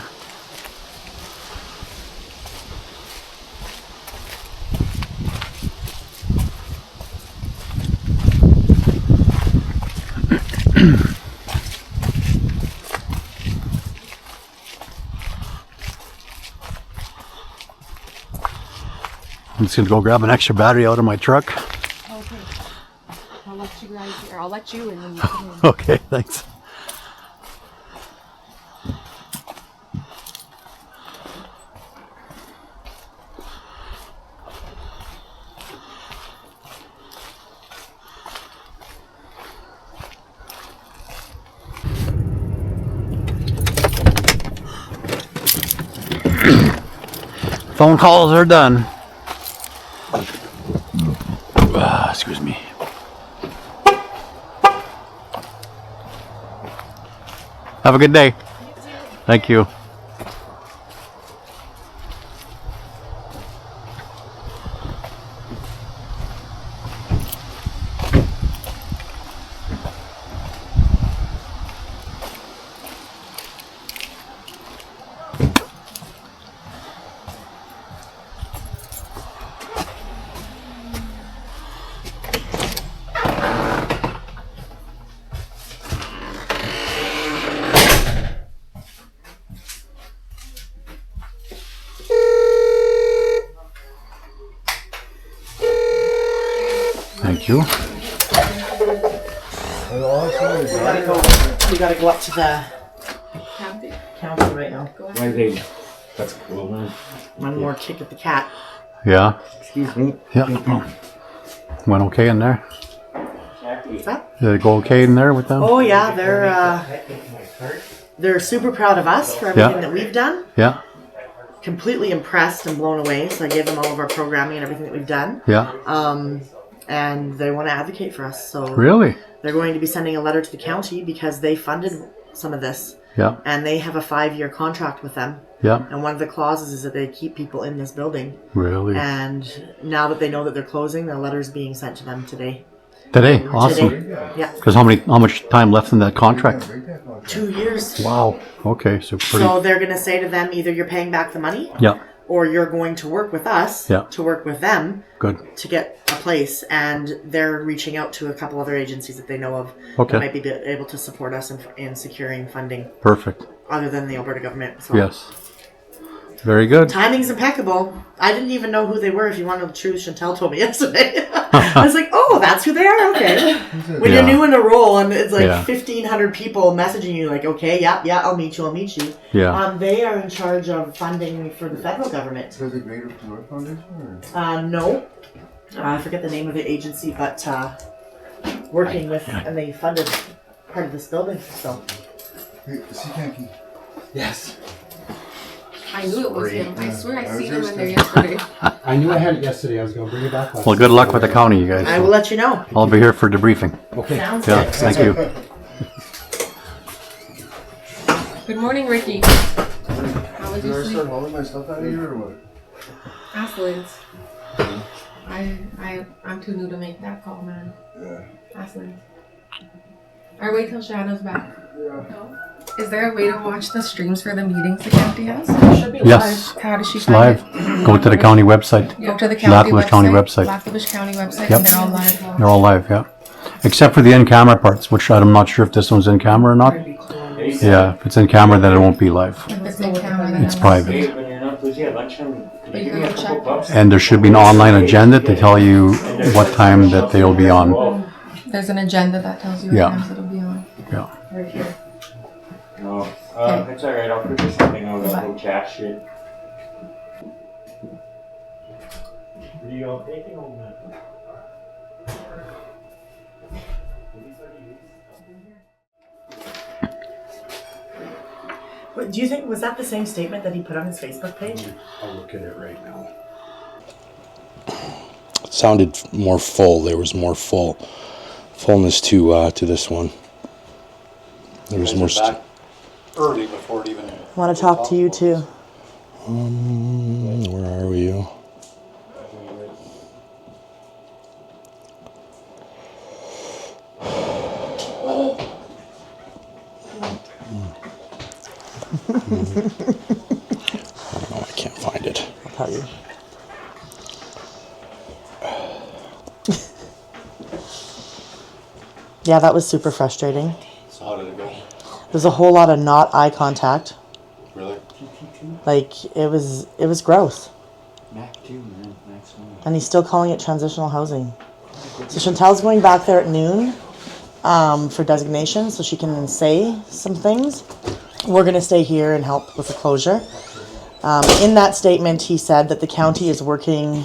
I'm just gonna go grab an extra battery out of my truck. Okay. I'll let you guys, or I'll let you and then you come in. Okay, thanks. Phone calls are done. Excuse me. Have a good day. Thank you. you. We gotta go up to the County. county right now. That's cool, man. One more kick at the cat. Yeah. Excuse me. Yeah. No problem. Went okay in there. What's that? Did it go okay in there with them? Oh yeah, they're super proud of us for everything Yeah. that we've done. Yeah. Completely impressed and blown away. So I gave them all of our programming and everything that we've done. Yeah. And they want to advocate for us. So Really? they're going to be sending a letter to the county because they funded some of this. Yeah. And they have a 5-year contract with them. Yeah. And one of the clauses is that they keep people in this building. Really? And now that they know that they're closing, the letter's being sent to them today. Today? Awesome. Today. Yeah. Because how much time left in that contract? 2 years. Wow. Okay. So pretty. So they're going to say to them, either you're paying back the money Yeah. or you're going to work with us Yeah. to work with them Good. to get a place. And they're reaching out to a couple other agencies that they know of Okay. that might be able to support us in securing funding Perfect. other than the Alberta government. So Yes. Very good. timing's impeccable. I didn't even know who they were. If you want to know the truth, Chantel told me yesterday. I was like, oh, that's who they are? Okay. When Yeah. you're new in a role and it's like Yeah. 1,500 people messaging you like, okay, yeah, I'll meet you. Yeah. They are in charge of funding for the federal government. So the Greater Florida Foundation? No. I forget the name of the agency, but working with, and they funded part of this building. So Hey, see, Yankee. Yes. I knew it was him. I swear I I was seen him just in there yesterday. I knew I had it yesterday. I was going to bring it back. Well, good luck with the county, you guys. I will let you know. I'll be here for debriefing. Sounds Yeah. good. Thank you. Good morning, Ricky. How was Did your I sleep? start hauling my stuff out of here or what? Ask Liz. I'm too new to make that call, man. Yeah. Ask Liz. Or wait till Shanna's back. Yeah. Is there a way to watch the streams for the meetings the county has? Should be Yes. live. How does she It's find live. Go to the county website. it? Go to the county Lackwish website. County website. Lackwish County website, Yep. and they're all live. They're all live, yeah. Except for the in-camera parts, which I'm not sure if this one's in camera or not. Yeah, if it's in camera, then it won't be live. If it's in camera, then It's it private. When you're not busy at lunchtime, But you can go check. And there should be an online agenda to tell you what time that they'll be on. There's an agenda that tells you what Yeah. times it'll be on. Yeah. Right here. No. Okay. It's alright, I'll figure something out. I'll go chat shit. What are you all thinking on that? What, do you think, was that the same statement that he put on his Facebook page? I'll look at it right now. It sounded more full. There was more fullness to this one. There was more. Early before it even. I want to talk to you too. Where are you? Oh, I can't find it. I'll tell you. Yeah, that was super frustrating. So how did it go? There's a whole lot of not eye contact. Really? Like it was gross. Mac 2, man. Max 1. And he's still calling it transitional housing. So Chantel's going back there at noon for designation so she can say some things. We're going to stay here and help with the closure. In that statement, he said that the county is working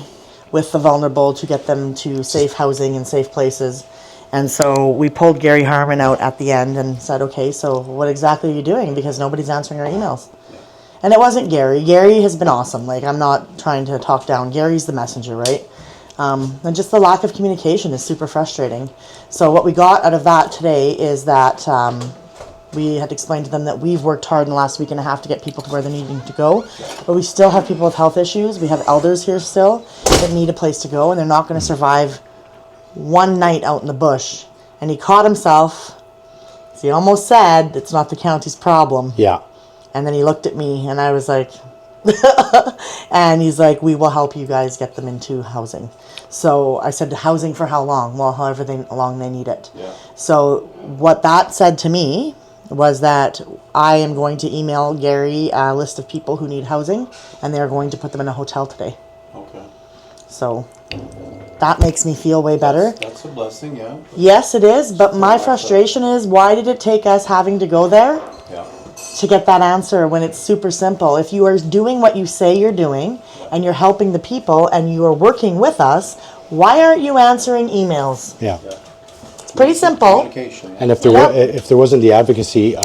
with the vulnerable to get them to safe housing and safe places. And so we pulled Gary Harmon out at the end and said, okay, so what exactly are you doing? Because nobody's answering our emails. And it wasn't Gary. Gary has been awesome. Like, I'm not trying to talk down. Gary's the messenger, right? And just the lack of communication is super frustrating. So what we got out of that today is that we had explained to them that we've worked hard in the last week and a half to get people to where they're needing to go. But we still have people with health issues. We have elders here still that need a place to go, and they're not going to survive one night out in the bush. And he caught himself. He almost said, it's not the county's problem. Yeah. And then he looked at me and I was like, and he's like, we will help you guys get them into housing. So I said, housing for how long? Well, however long they need it. Yeah. So what that said to me was that I am going to email Gary a list of people who need housing, and they're going to put them in a hotel today. Okay. So that makes me feel way better. That's a blessing, yeah. Yes, it is, but my frustration is, why did it take us having to go there Yeah. to get that answer when it's super simple? If you are doing what you say you're doing, and you're helping the people, and you are working with us, why aren't you answering emails? Yeah. It's pretty simple. Communication. And if there wasn't the advocacy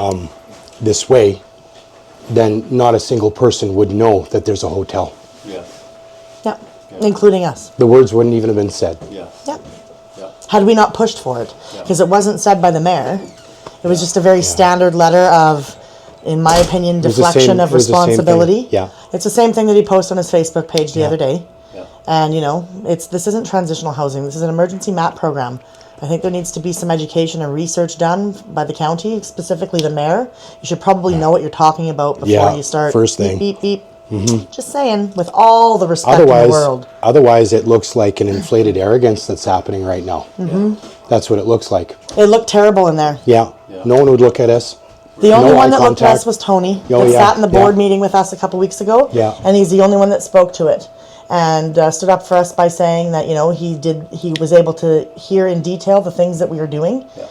this way, then not a single person would know that there's a hotel. Yeah. Yeah, including us. The words wouldn't even have been said. Yeah. Yeah. Yeah. Had we not pushed for it, because it wasn't said by the mayor. It was just a very standard letter of, in my opinion, was the deflection same- of it was the same thing. responsibility. Yeah. It's the same thing that he posted on his Facebook page the other day. Yeah. And this isn't transitional housing. This is an emergency MAP program. I think there needs to be some education and research done by the county, specifically the mayor. You should probably know what you're talking about before you start. First thing. Beep, beep, beep. Just saying, with all the respect in the world. Otherwise, it looks like an inflated arrogance that's happening right now. That's what it looks like. It looked terrible in there. Yeah. No one would look at us. The only No one eye that looked at contact. us was Tony, Oh, that yeah, sat in the board yeah. meeting with us a couple weeks ago. Yeah. And he's the only one that spoke to it. And stood up for us by saying that, he was able to hear in detail the things that we were doing. Yeah.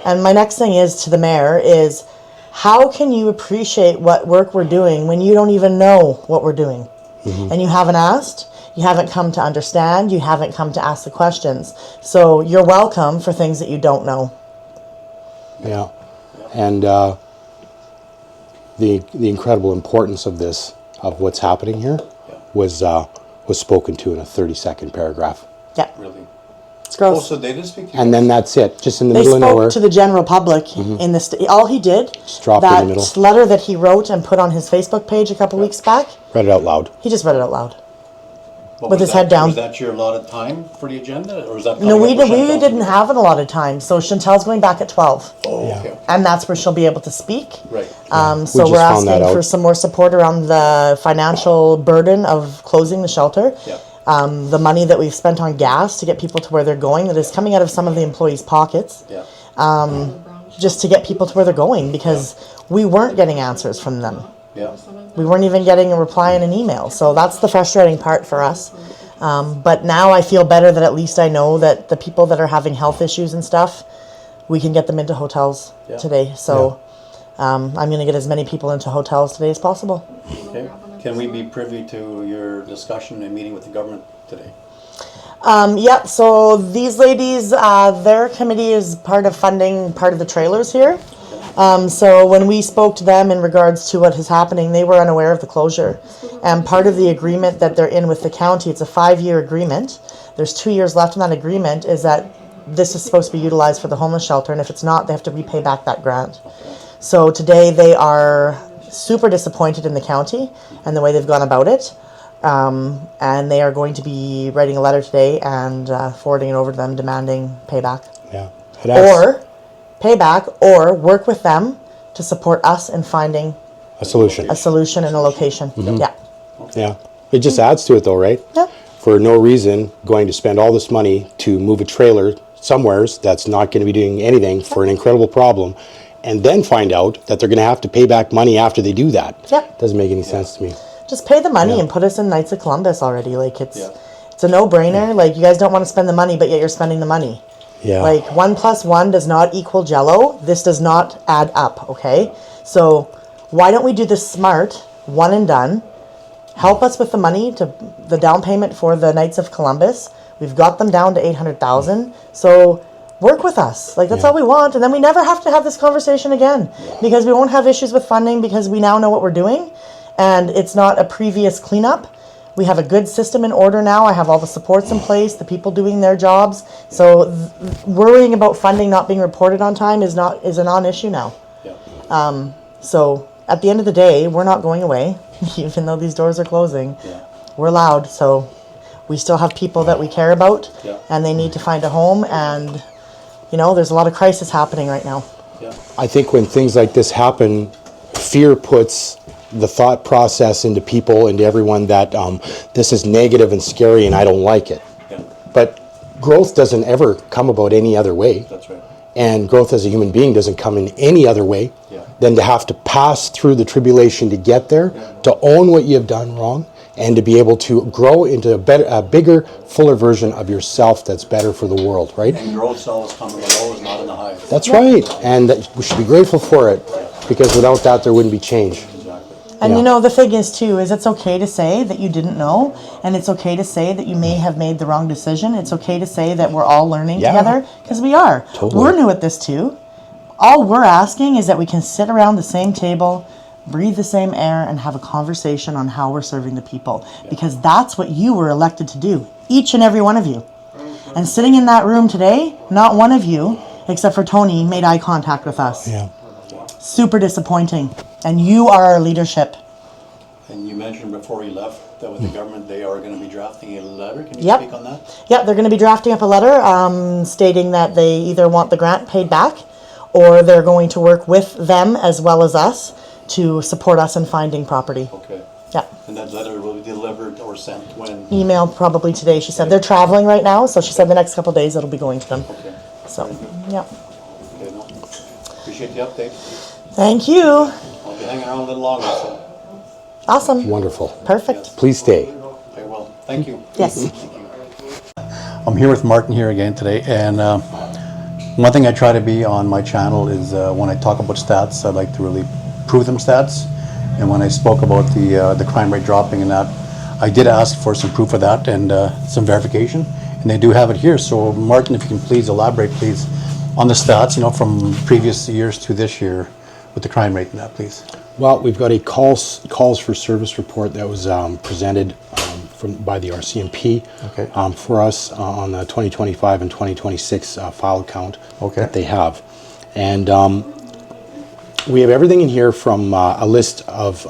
And my next thing is to the mayor is, how can you appreciate what work we're doing when you don't even know what we're doing? And you haven't asked, you haven't come to understand, you haven't come to ask the questions. So you're welcome for things that you don't know. Yeah. And the incredible importance of this, of what's happening here, was spoken to in a 30-second paragraph. Yeah, Really. it's Oh, gross. so they did speak to you? And then that's it, just in the They middle of nowhere. spoke to the general public in this. All he did, Just dropped in the that middle. letter that he wrote and put on his Facebook page a couple weeks back, Read it out loud. he just read it out loud. But with was his head down. Was that your allotted time for the agenda, or was that? No, coming we up with we Chantal's? didn't have an allotted time, so Chantel's going back at 12, Oh, Yeah. okay. and that's where she'll be able to speak. Right. So We we're just found that asking out. for some more support around the financial burden of closing the shelter. Yeah. The money that we've spent on gas to get people to where they're going, that is coming out of some of the employees' pockets, Yeah. just to get people to where they're going, because we weren't getting answers from them. Yeah. We weren't even getting a reply in an email. So that's the frustrating part for us. But now I feel better that at least I know that the people that are having health issues and stuff, we can get them into hotels today. So I'm going to get as many people into hotels today as possible. Okay. Can we be privy to your discussion and meeting with the government today? Yep, so these ladies, their committee is part of funding part of the trailers here. So when we spoke to them in regards to what is happening, they were unaware of the closure. And part of the agreement that they're in with the county, it's a 5-year agreement. There's 2 years left in that agreement, is that this is supposed to be utilized for the homeless shelter, and if it's not, they have to repay back that grant. So today they are super disappointed in the county and the way they've gone about it. And they are going to be writing a letter today and forwarding it over to them, demanding payback. Yeah. Or payback, or work with them to support us in finding a solution. a solution and a location. Yeah. Yeah. It just adds to it though, right? Yeah. For no reason going to spend all this money to move a trailer somewheres that's not going to be doing anything for an incredible problem, and then find out that they're going to have to pay back money after they do that. Yep. Doesn't make any sense to me. Just pay the money Yeah. and put us in Knights of Columbus already. Like it's Yeah. it's a no-brainer. Like you guys don't want to spend the money, but yet you're spending the money. Yeah. Like 1 + 1 does not equal Jello. This does not add up. Okay. So why don't we do this smart, one and done? Help us with the money to the down payment for the Knights of Columbus. We've got them down to 800,000. So work with us. Like that's all we want, and then we never have to have this conversation again because we won't have issues with funding because we now know what we're doing, and it's not a previous cleanup. We have a good system in order now. I have all the supports in place, the people doing their jobs. So worrying about funding not being reported on time is a non-issue now. Yeah. So at the end of the day, we're not going away, even though these doors are closing. Yeah. We're loud, so we still have people that we care about, Yeah. and they need to find a home. And there's a lot of crisis happening right now. Yeah. I think when things like this happen, fear puts the thought process into people, into everyone, that this is negative and scary and I don't like it. Yeah. But growth doesn't ever come about any other way. That's right. And growth as a human being doesn't come in any other way Yeah. than to have to pass through the tribulation to get there, to own what you have done wrong, and to be able to grow into a bigger, fuller version of yourself that's better for the world, right? And growth always comes in the lows, not in the highs. That's right, and that we should be grateful for it, because without that, there wouldn't be change. And Yeah. you know, the thing is too, is it's okay to say that you didn't know, and it's okay to say that you may have made the wrong decision. It's okay to say that we're all learning Yeah. together, because we are. Totally. We're new at this too. All we're asking is that we can sit around the same table, breathe the same air, and have a conversation on how we're serving the people, because that's what you were elected to do, each and every one of you. And sitting in that room today, not one of you, except for Tony, made eye contact with us. Yeah. Super disappointing. And you are our leadership. And you mentioned before you left that with the government, they are going to be drafting a letter. Can you Yep. speak on that? Yeah, they're going to be drafting up a letter stating that they either want the grant paid back, or they're going to work with them as well as us to support us in finding property. Okay. Yeah. And that letter will be delivered or sent when? Email probably today. She said they're traveling right now, so she said the next couple of days it'll be going to them. Okay. So, yeah. Okay, no. Appreciate the update. Thank you. I'll be hanging around a little longer, so Awesome. Wonderful. Perfect. Please stay. I will. Thank you. Yes. I'm here with Martin here again today, and one thing I try to be on my channel is when I talk about stats, I like to really prove them stats. And when I spoke about the crime rate dropping and that, I did ask for some proof of that and some verification, and they do have it here. So Martin, if you can please elaborate, please, on the stats, from previous years to this year with the crime rate and that, please. Well, we've got a calls for service report that was presented by the RCMP Okay. for us on the 2025 and 2026 file count Okay. that they have. And we have everything in here from a list of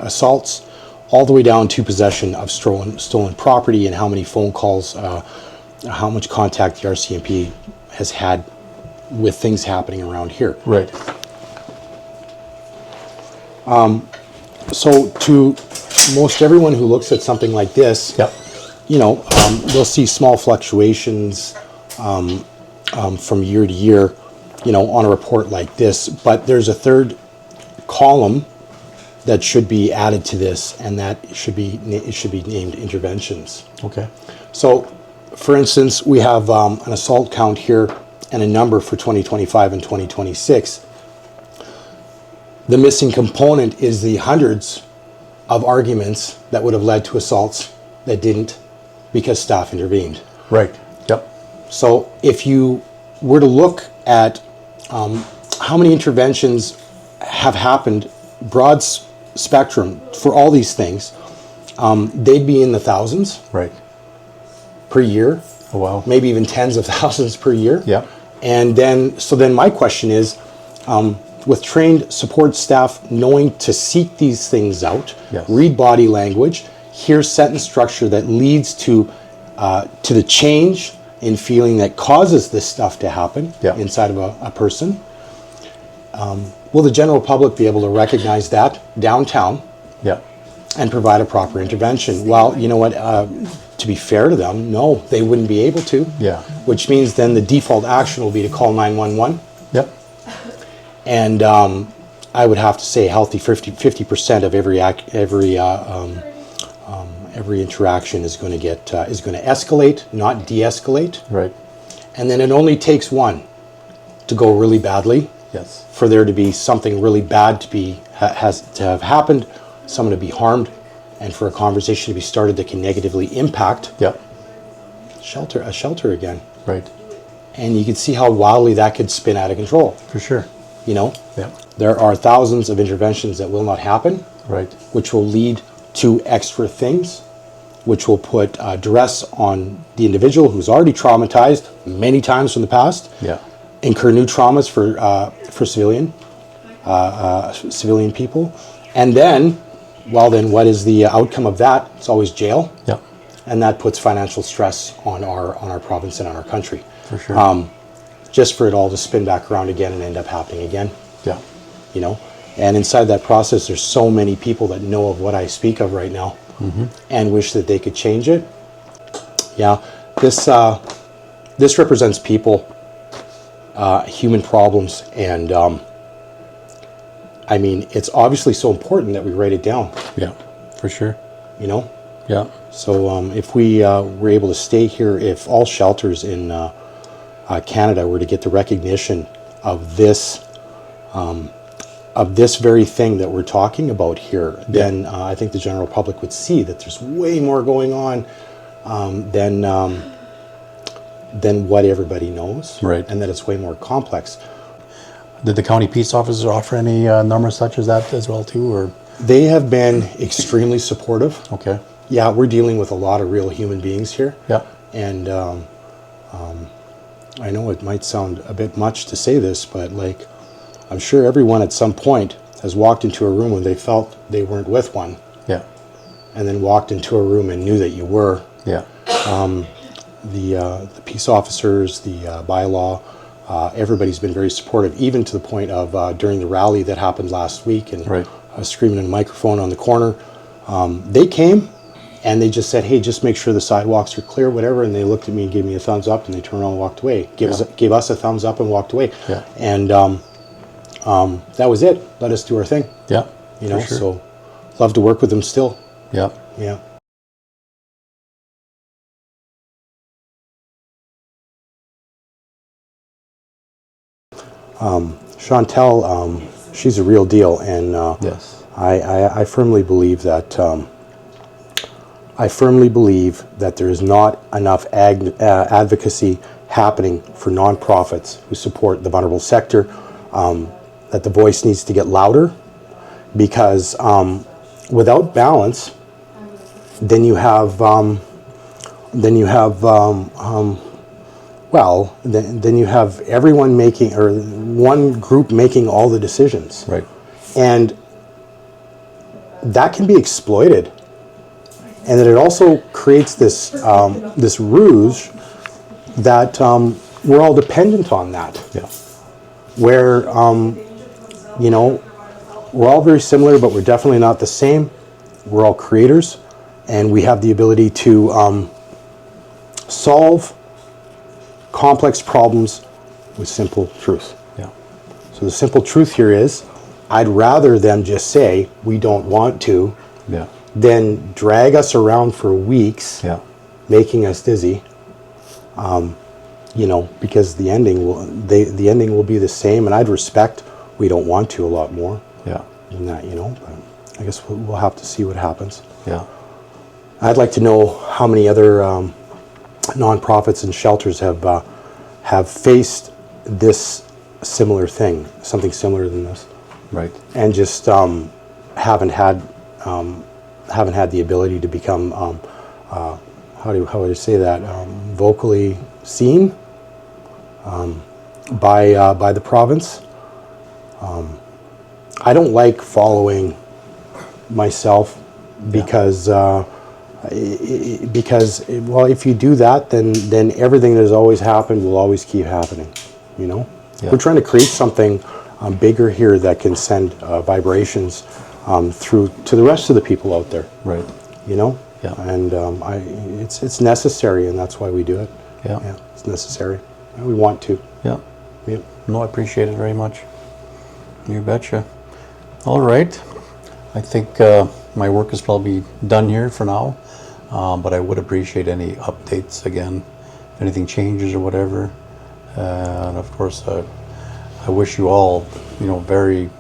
assaults all the way down to possession of stolen property, and how many phone calls, how much contact the RCMP has had with things happening around here. Right. So to most everyone who looks at something like this, Yep. they'll see small fluctuations from year to year, on a report like this. But there's a third column that should be added to this, and that should be named interventions. Okay. So, for instance, we have an assault count here and a number for 2025 and 2026. The missing component is the hundreds of arguments that would have led to assaults that didn't, because staff intervened. Right. Yep. So if you were to look at how many interventions have happened, broad spectrum for all these things, they'd be in the thousands Right. per year, Oh, wow. maybe even tens of thousands per year. Yeah. And then my question is, with trained support staff knowing to seek these things out, Yes. read body language, hear sentence structure that leads to the change in feeling that causes this stuff to happen Yeah. inside of a person, will the general public be able to recognize that downtown Yeah. and provide a proper intervention? Well, you know what? To be fair to them, no, they wouldn't be able to. Yeah. Which means then the default action will be to call 911. Yep. And I would have to say a healthy 50% of every interaction is going to escalate, not de-escalate. Right. And then it only takes one to go really badly, Yes. for there to be something really bad to have happened, someone to be harmed, and for a conversation to be started that can negatively impact Yep. a shelter again. Right. And you can see how wildly that could spin out of control. For sure. Yep. There are thousands of interventions that will not happen, Right. which will lead to extra things, which will put duress on the individual who's already traumatized many times from the past, Yeah. incur new traumas for civilian people, and then, what is the outcome of that? It's always jail, Yep. and that puts financial stress on our province and on our country. For sure. Just for it all to spin back around again and end up happening again. Yeah. And inside that process, there's so many people that know of what I speak of right now, and wish that they could change it. Yeah, this represents people, human problems, and it's obviously so important that we write it down. Yeah. For sure. You know. Yeah. So if we were able to stay here, if all shelters in Canada were to get the recognition of this very thing that we're talking about here, then I think the general public would see that there's way more going on than what everybody knows, Right. and that it's way more complex. Did the county peace officers offer any numbers such as that as well too, or? They have been extremely supportive. Okay. Yeah, we're dealing with a lot of real human beings here. Yeah. And I know it might sound a bit much to say this, but like, I'm sure everyone at some point has walked into a room when they felt they weren't with one, Yeah. and then walked into a room and knew that you were. Yeah. The peace officers, the bylaw, everybody's been very supportive, even to the point of during the rally that happened last week, and Right. screaming in a microphone on the corner. They came and they just said, "Hey, just make sure the sidewalks are clear, whatever." And they looked at me and gave me a thumbs up, and they turned around and walked away. Gave us a thumbs up and walked away. Yeah. And that was it. Let us do our thing. Yeah. You know. For sure. So love to work with them still. Yeah. Yeah. Chantel, she's a real deal, and Yes. I firmly believe that there is not enough advocacy happening for nonprofits who support the vulnerable sector. That the voice needs to get louder, because without balance, then you have everyone making, or one group making all the decisions. Right. And that can be exploited. And then it also creates this this ruse that we're all dependent on that. Yeah. Where, you know, we're all very similar, but we're definitely not the same. We're all creators, and we have the ability to solve complex problems with simple truth. Yeah. So the simple truth here is, I'd rather them just say, we don't want to, Yeah. than drag us around for weeks, Yeah. making us dizzy. You know, because the ending will be the same, and I'd respect we don't want to a lot more Yeah. than that, you know. But I guess we'll have to see what happens. Yeah. I'd like to know how many other nonprofits and shelters have faced this similar thing, something similar than this, Right. and just haven't had the ability to become how do I say that, vocally seen by the province. I don't like following myself because well, if you do that, then everything that has always happened will always keep happening. You know, Yeah. we're trying to create something bigger here that can send vibrations through to the rest of the people out there. Right. You know, Yeah. and it's necessary, and that's why we do it. Yeah. Yeah, it's necessary. And we want to. Yeah. Yeah. No, I appreciate it very much. You betcha. All right. I think my work is probably done here for now, but I would appreciate any updates again, if anything changes or whatever. And of course, I wish you all, you know, very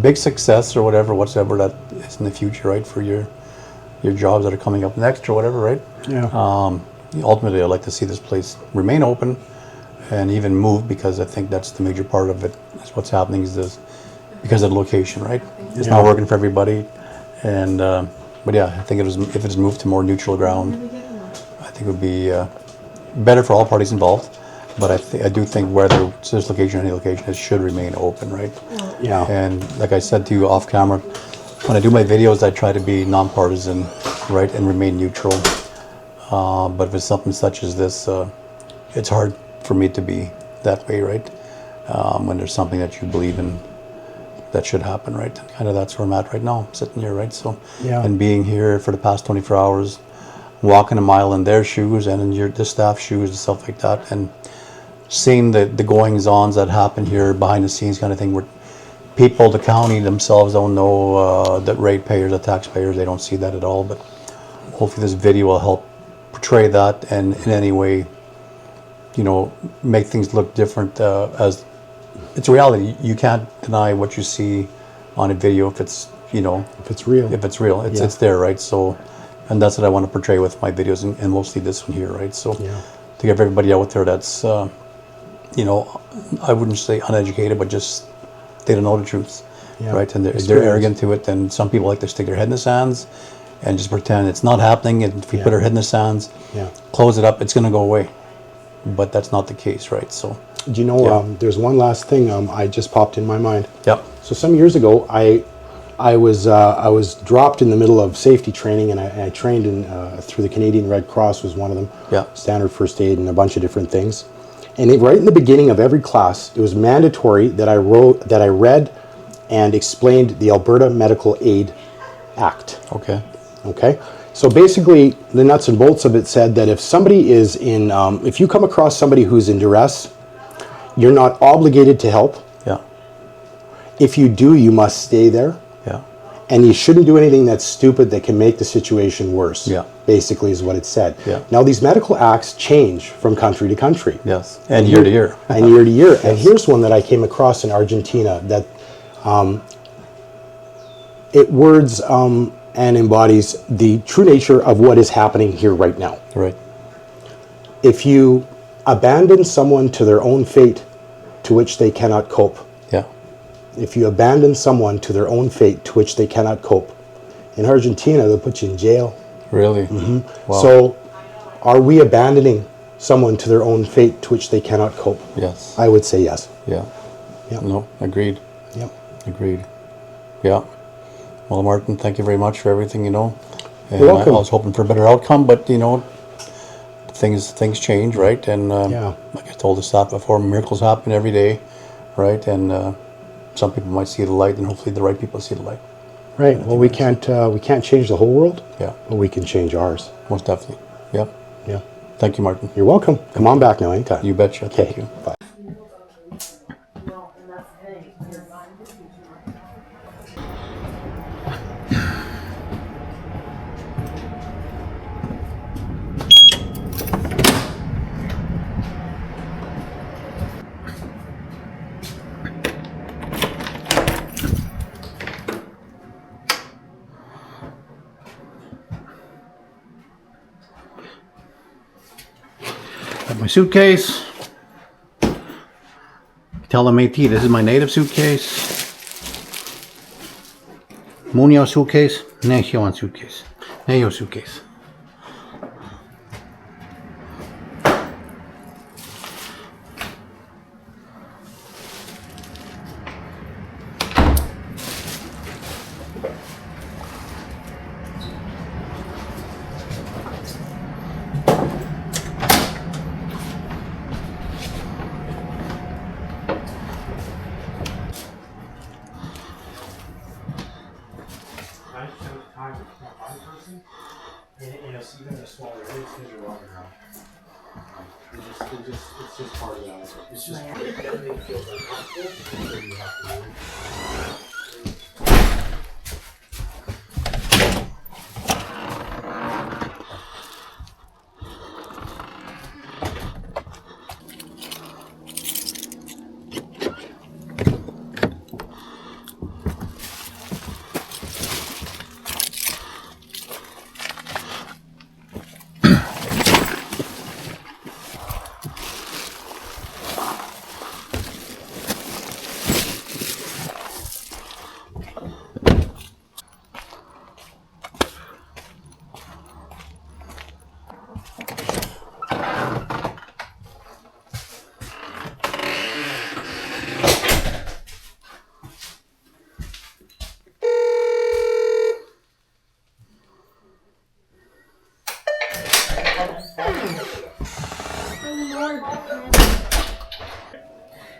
big success or whatever that is in the future, right? For your jobs that are coming up next or whatever, right? Yeah. Ultimately, I'd like to see this place remain open and even move, because I think that's the major part of it. Is what's happening is this, because of the location, right? It's not working for everybody, and but yeah, I think if it's moved to more neutral ground, I think it would be better for all parties involved. But I do think whether it's this location or any location, it should remain open, right? Yeah. And like I said to you off camera, when I do my videos, I try to be nonpartisan, right, and remain neutral. But if it's something such as this, it's hard for me to be that way, right? When there's something that you believe in that should happen, right? Kind of that's where I'm at right now, sitting here, right? So, Yeah. and being here for the past 24 hours, walking a mile in their shoes and in the staff shoes and stuff like that, and seeing the goings-ons that happen here behind the scenes kind of thing, where people, the county themselves don't know that ratepayers, the taxpayers, they don't see that at all. But hopefully this video will help portray that and in any way, you know, make things look different as it's a reality. You can't deny what you see on a video if it's, you know, If it's real. if it's real, it's there, right? So, and that's what I want to portray with my videos and mostly this one here, right? So to give everybody out there that's, you know, I wouldn't say uneducated, but just they don't know the truth, right? And they're arrogant to it. And some people like to stick their head in the sands and just pretend it's not happening. And if we put our head in the sands, close it up, it's going to go away. But that's not the case, right? So, Do you know, there's one last thing I just popped in my mind. Yep. So some years ago, I was dropped in the middle of safety training, and I trained in through the Canadian Red Cross was one of them. Standard first aid and a bunch of different things. And right in the beginning of every class, it was mandatory that I read and explained the Alberta Medical Aid Act. Okay. So basically, the nuts and bolts of it said that if somebody is in, if you come across somebody who's in duress, you're not obligated to help. If you do, you must stay there. And you shouldn't do anything that's stupid that can make the situation worse. Basically is what it said. Now these medical acts change from country to country. And year to year. And year to year. And here's one that I came across in Argentina that it words and embodies the true nature of what is happening here right now. If you abandon someone to their own fate to which they cannot cope. If you abandon someone to their own fate to which they cannot cope. In Argentina, they'll put you in jail. Really? Wow. So, are we abandoning someone to their own fate to which they cannot cope? Yes. I would say yes. No, agreed. Agreed. Well, Martin, thank you very much for everything, you know. And You're welcome. I was hoping for a better outcome, but, you know, things change, right? And like I told the staff before, miracles happen every day, right? And some people might see the light, and hopefully the right people see the light. Right. Well, we can't change the whole world. But we can change ours. Most definitely. Thank you, Martin. You're welcome. Come on back now anytime. You betcha. Okay. Thank you. Bye. Got my suitcase. Tell the Métis this is my native suitcase. Munio suitcase. Nehioan suitcase. Nehio suitcase. Even the smaller kids because you're walking around. It's just part of that. It's just everything feels uncomfortable. So you have to move.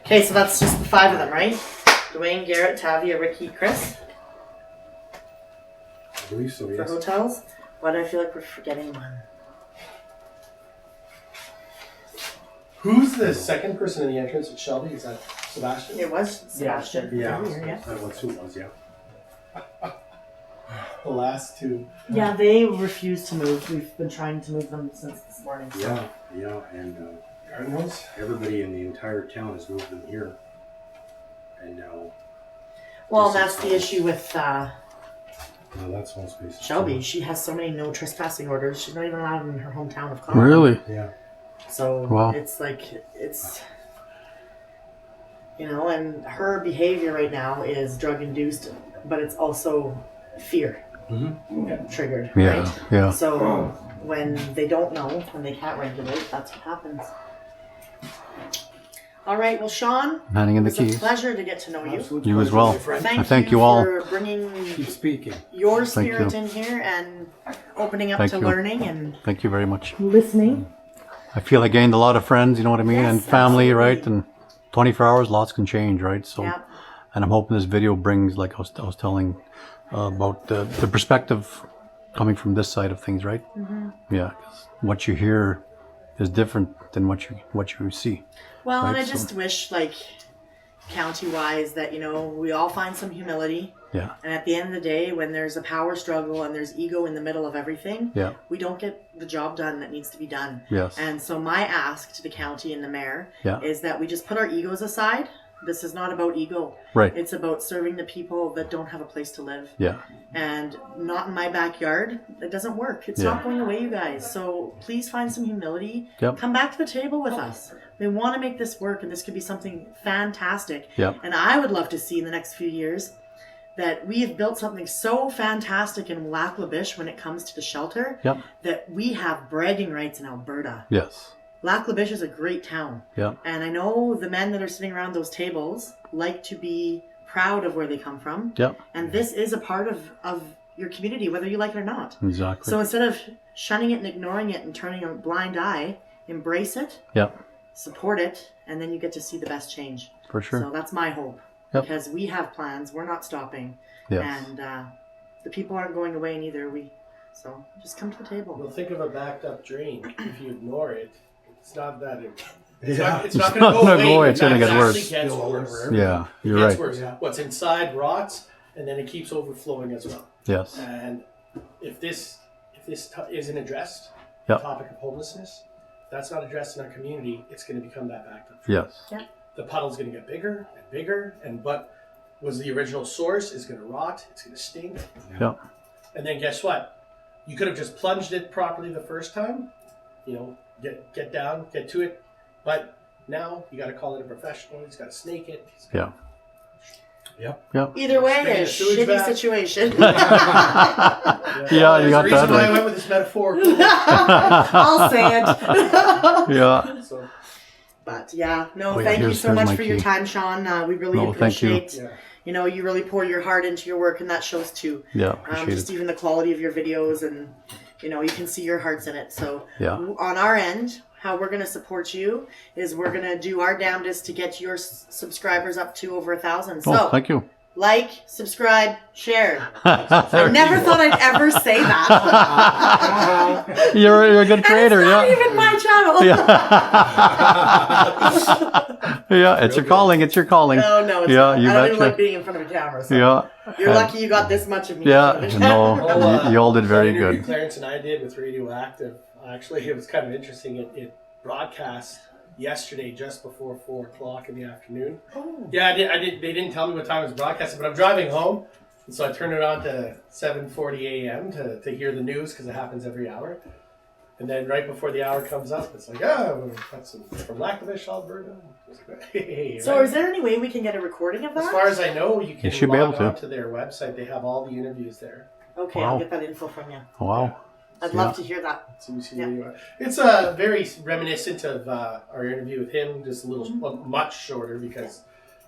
Okay, so that's just the 5 of them, right? Dwayne, Garrett, Tavia, Ricky, Chris? I believe so, For yes. hotels? Why do I feel like we're forgetting one? Who's the second person in the entrance at Shelby? Is that Sebastian? It was Sebastian. Yeah. That's who it was, yeah. The last two. Yeah, they refuse to move. We've been trying to move them since this morning. So. And Cardinals? everybody in the entire town has moved them here. And now, Well, that's the issue with that's whole space. Shelby. She has so many no trespassing orders. She's not even allowed in her hometown of Colorado. Really? Yeah. So Wow. it's like and her behavior right now is drug induced, but it's also fear triggered. Yeah, Right? yeah. So when they don't know, when they can't regulate, that's what happens. All right, well, Shawn, Handing in the it's a keys. pleasure to get to know you. You as well. Thank you all. for bringing Keep speaking. your Thank spirit you. in here and opening up Thank to you. learning and Thank you very much. listening. I feel I gained a lot of friends, you know what I mean? Yes, and family, absolutely. right? And 24 hours, lots can change, right? So, Yeah. and I'm hoping this video brings, like I was telling about the perspective coming from this side of things, right? Yeah, 'cause what you hear is different than what you see. Well, and Right, I just wish, like, county-wise, that, we all find some humility. Yeah, And at the end of the day, when there's a power struggle and there's ego in the middle of everything, yeah, we don't get the job done that needs to be done. yes, And so my ask to the county and the mayor Yeah. is that we just put our egos aside. This is not about ego. right, It's about serving the people that don't have a place to live. yeah, And not in my backyard. It doesn't work. It's Yeah. not going away, you guys. So please find some humility. Yep. Come back to the table with us. We want to make this work, and this could be something fantastic. Yep. And I would love to see in the next few years that we have built something so fantastic in Lac La Biche when it comes to the shelter Yep. that we have bragging rights in Alberta. yes, Lac La Biche is a great town. yeah, And I know the men that are sitting around those tables like to be proud of where they come from. yeah, And this is a part of your community, whether you like it or not. exactly. So instead of shunning it and ignoring it and turning a blind eye, embrace it, Yeah, support it, and then you get to see the best change. for sure. So that's my hope. Yep. Because we have plans. We're not stopping. Yes. And the people aren't going away neither. So just come to the table. Well, think of a backed up drain. If you ignore it, it's not that. It's Yeah. not It's going to not go gonna away. go away, It it's gonna get actually worse. Gets worse. Yeah, you're It gets right. worse. What's inside rots, and then it keeps overflowing as well. Yes, And if this isn't addressed, Yep. the topic of homelessness, if that's not addressed in our community, it's going to become that backed up. yes, The puddle's going to get bigger and bigger, and what was the original source is going to rot. It's going to stink. yeah, And then guess what? You could have just plunged it properly the first time. Get down, get to it. But now you got to call it a professional. He's got to snake it. yeah. Either way, Bring a the sewage shitty back. situation. Yeah, you got There's a reason that why I right. went with this metaphorical. I'll say it. Yeah, So, But yeah, no, Oh, yeah, thank you here's- so here's much my for your key. time, Shawn. We really No, thank you. appreciate, you really pour your heart into your work, and that shows too. yeah, appreciate Just it. even the quality of your videos, and you can see your heart's in it. So Yeah. on our end, how we're going to support you is we're going to do our damnedest to get your subscribers up to over 1,000. So Oh, thank you. like, subscribe, share. I never thought I'd ever say that. You're a good creator, It's not yeah. even my channel. Yeah. Yeah, it's your calling. It's your calling. No, it's Yeah, not. you I don't even betcha. like being in front of a camera. So Yeah. you're lucky you got this much of me. Yeah, in front of a no, camera. you all did very the interview good. Clarence and I did with Radioactive. Actually, it was kind of interesting. It broadcast yesterday just before 4 o'clock in the afternoon. Oh. Yeah, I did. They didn't tell me what time it was broadcasted, but I'm driving home, and so I turned it on to 7:40 a.m. to hear the news because it happens every hour. And then right before the hour comes up, it's like, that's from Lac La Biche, Alberta. It's like, hey, So right? is there any way we can get a recording of that? As far as I know, you can You should be log able to. on to their website. They have all the interviews there. Okay, Wow. I'll get that info from you. Wow. I'd Yeah. love to hear that. So you see Yeah. where you are. It's very reminiscent of our interview with him, just a little much shorter because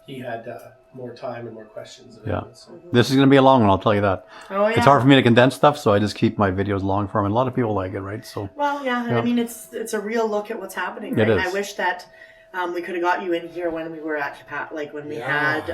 he had more time and more questions. Yeah. So. This is going to be a long one, I'll tell you that. Oh yeah. It's hard for me to condense stuff, so I just keep my videos long form, and a lot of people like it, right? So, Well, yeah, and Yeah. I mean it's a real look at what's happening. It Right? And is. I wish that we could have got you in here when we were at when we had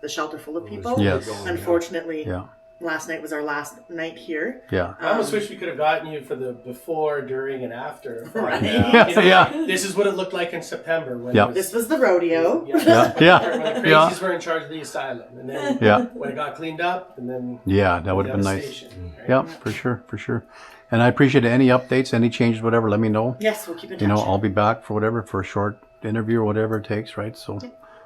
the shelter full of people. yes. Unfortunately, Yeah. last night was our last night here. Yeah. I almost wish we could have gotten you for the before, during, and after. Right. Yeah. This is what it looked like in September when Yep. it was, This was the rodeo. yeah, Yeah. when the Yeah. crazies were in charge of the asylum, and then Yeah. when it got cleaned up, and then Yeah, that would have been nice. devastation, right? Yeah, for sure, for sure. And I appreciate any updates, any changes, whatever, let me know. Yes, we'll keep in touch. You know, I'll be back for whatever, for a short interview or whatever it takes, right? So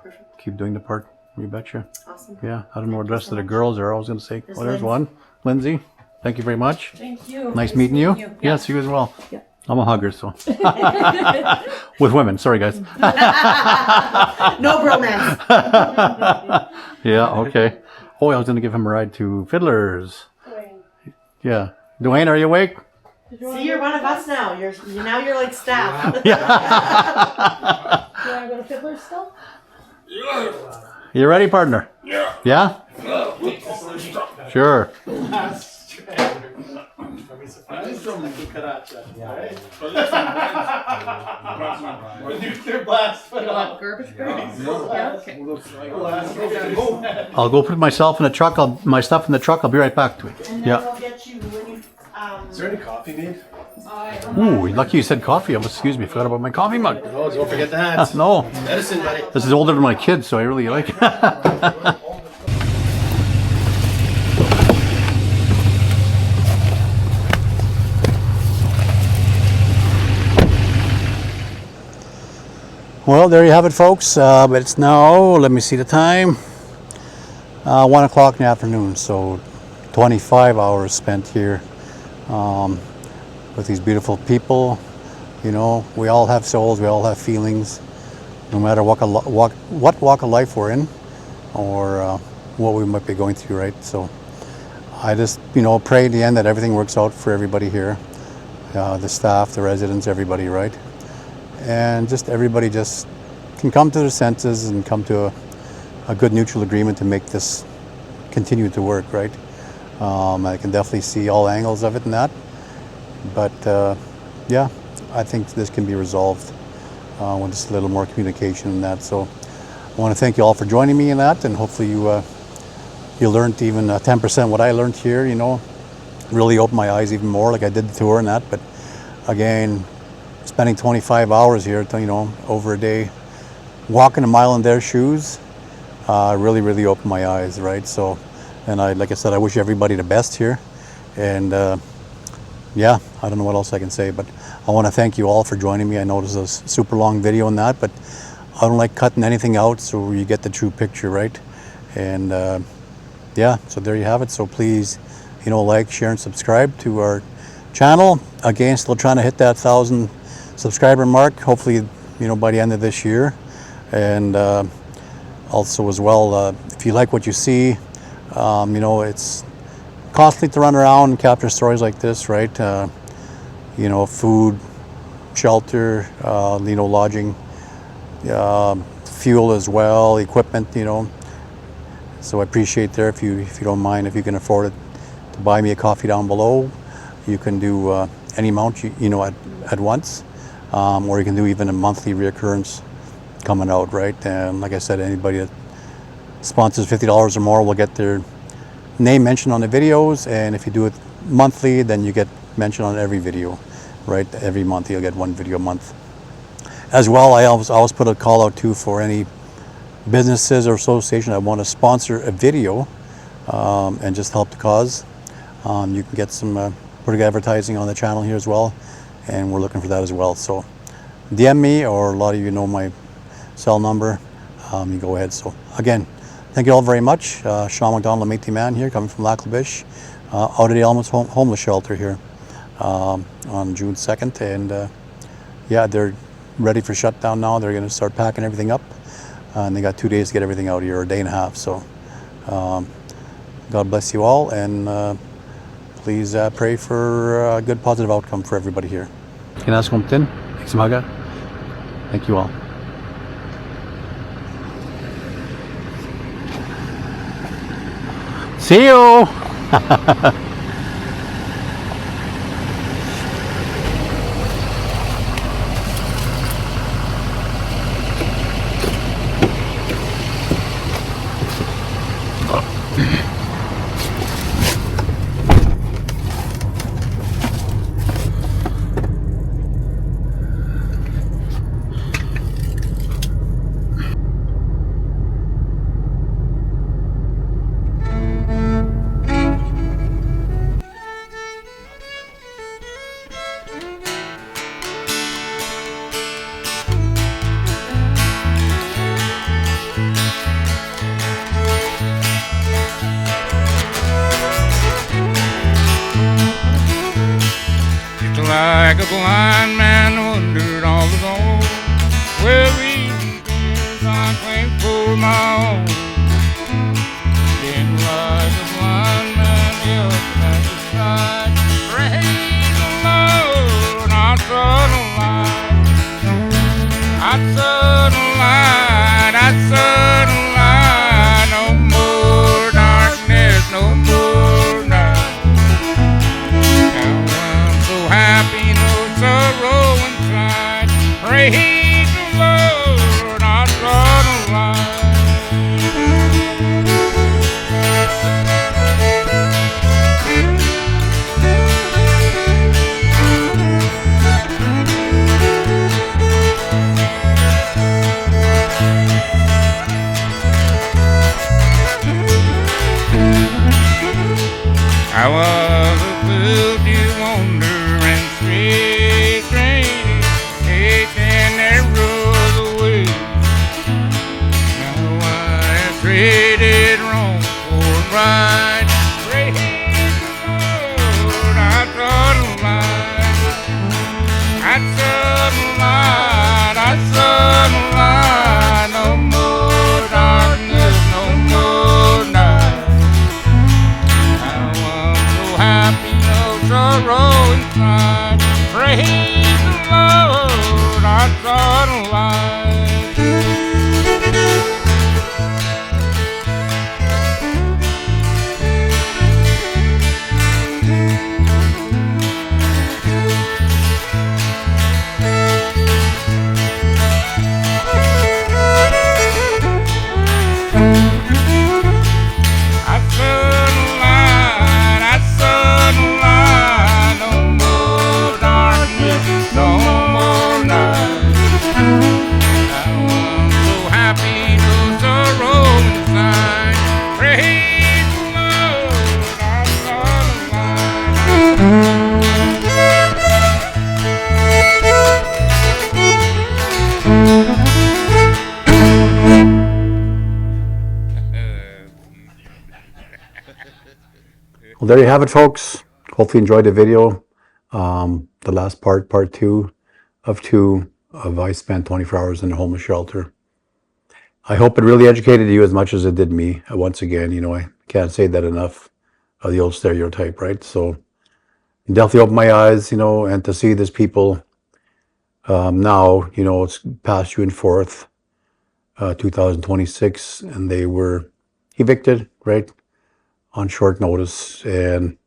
Perfect. keep doing the part. You betcha. Awesome. Yeah, I don't know what the you rest so of the much. girls are. I was going to say, There's oh, there's Lynn. one. Lindsay, thank you very much. Thank you. Nice meeting you. Yes, you as well. Yeah. I'm a hugger, so. With women, sorry guys. No bromance. Yeah, okay. Oh, I was going to give him a ride to Fiddler's. Yeah. Dwayne, are you awake? See, you're one of us now. You're like staff. Do you want to go to Fiddler's still? You ready, partner? Yeah. Yeah? Sure. Nuclear blast went off. Garbage bags? Yeah. Okay. I'll go put myself in the truck. My stuff in the truck. I'll be right back to it. And then Yeah. we'll get you when you. Is there any coffee made? Ooh, lucky you said coffee. Excuse me, I forgot about my coffee mug. Oh, don't forget the hats. No, Medicine, buddy. this is older than my kids, so I really like it. Well, there you have it, folks. But it's now, let me see the time, 1 o'clock in the afternoon. So 25 hours spent here with these beautiful people. You know, we all have souls, we all have feelings, no matter what walk of life we're in or what we might be going through, right? So I just, you know, pray in the end that everything works out for everybody here, the staff, the residents, everybody, right? And just everybody just can come to their senses and come to a good neutral agreement to make this continue to work, right? I can definitely see all angles of it and that, but yeah, I think this can be resolved with just a little more communication and that. So I want to thank you all for joining me in that, and hopefully you learned even 10% what I learned here, you know, really opened my eyes even more, like I did the tour and that. But again, spending 25 hours here, you know, over a day, walking a mile in their shoes, really opened my eyes, right? So, and like I said, I wish everybody the best here. And yeah, I don't know what else I can say, but I want to thank you all for joining me. I know this is a super long video and that, but I don't like cutting anything out, so you get the true picture, right? And yeah, so there you have it. So please, you know, like, share, and subscribe to our channel. Again, still trying to hit that 1,000 subscriber mark, hopefully, you know, by the end of this year. And also as well, if you like what you see, you know, it's costly to run around and capture stories like this, right? You know, food, shelter, you know, lodging, fuel as well, equipment, you know. So I appreciate there, if you don't mind, if you can afford it, to buy me a coffee down below. You can do any amount you know at once, or you can do even a monthly reoccurrence coming out, right? And like I said, anybody that sponsors $50 or more will get their name mentioned on the videos, and if you do it monthly, then you get mentioned on every video, right? Every month you'll get one video a month. As well, I always put a call out too for any businesses or association that want to sponsor a video and just help the cause. You can get some pretty good advertising on the channel here as well, and we're looking for that as well. So DM me, or a lot of you know my cell number. You go ahead. So again, thank you all very much. Shawn McDonald, Métis Man here, coming from Lac-La-Biche, out of the Almost Homeless Shelter here on June 2nd. And yeah, they're ready for shutdown now. They're going to start packing everything up. And they got 2 days to get everything out here, or a day and a half. So God bless you all, and please pray for a good, positive outcome for everybody here. Kinanâskomitin, mâka. Thank you all. See you! like a blind man wandered all alone. Where evenings I claim for my own. Been like a blind man just at the side. Praise the Lord, I saw the light. I saw the light, I saw the light. No more darkness, no more night. Now I'm so happy, no sorrow inside. Praise the Lord, I saw the light. I was a fool to wander and stray, taking their rules away. Now I have traded wrong for right. Praise the Lord, I saw the light. I saw the light, I saw the light. No more darkness, no more night. Happy, no sorrow inside. Praise the Lord, I saw the light. I saw the light, I saw the light. No more darkness, no more night. I'm so happy, no sorrow inside. Praise the Lord, I saw the Well, there you have it, folks. Hopefully you enjoyed the video. The last part two of I spent 24 hours in a homeless shelter. I hope it really educated you as much as it did me. Once again, I can't say that enough of the old stereotype, right? So definitely opened my eyes, and to see these people now, it's past June 4th, 2026, and they were evicted, right? On short notice. And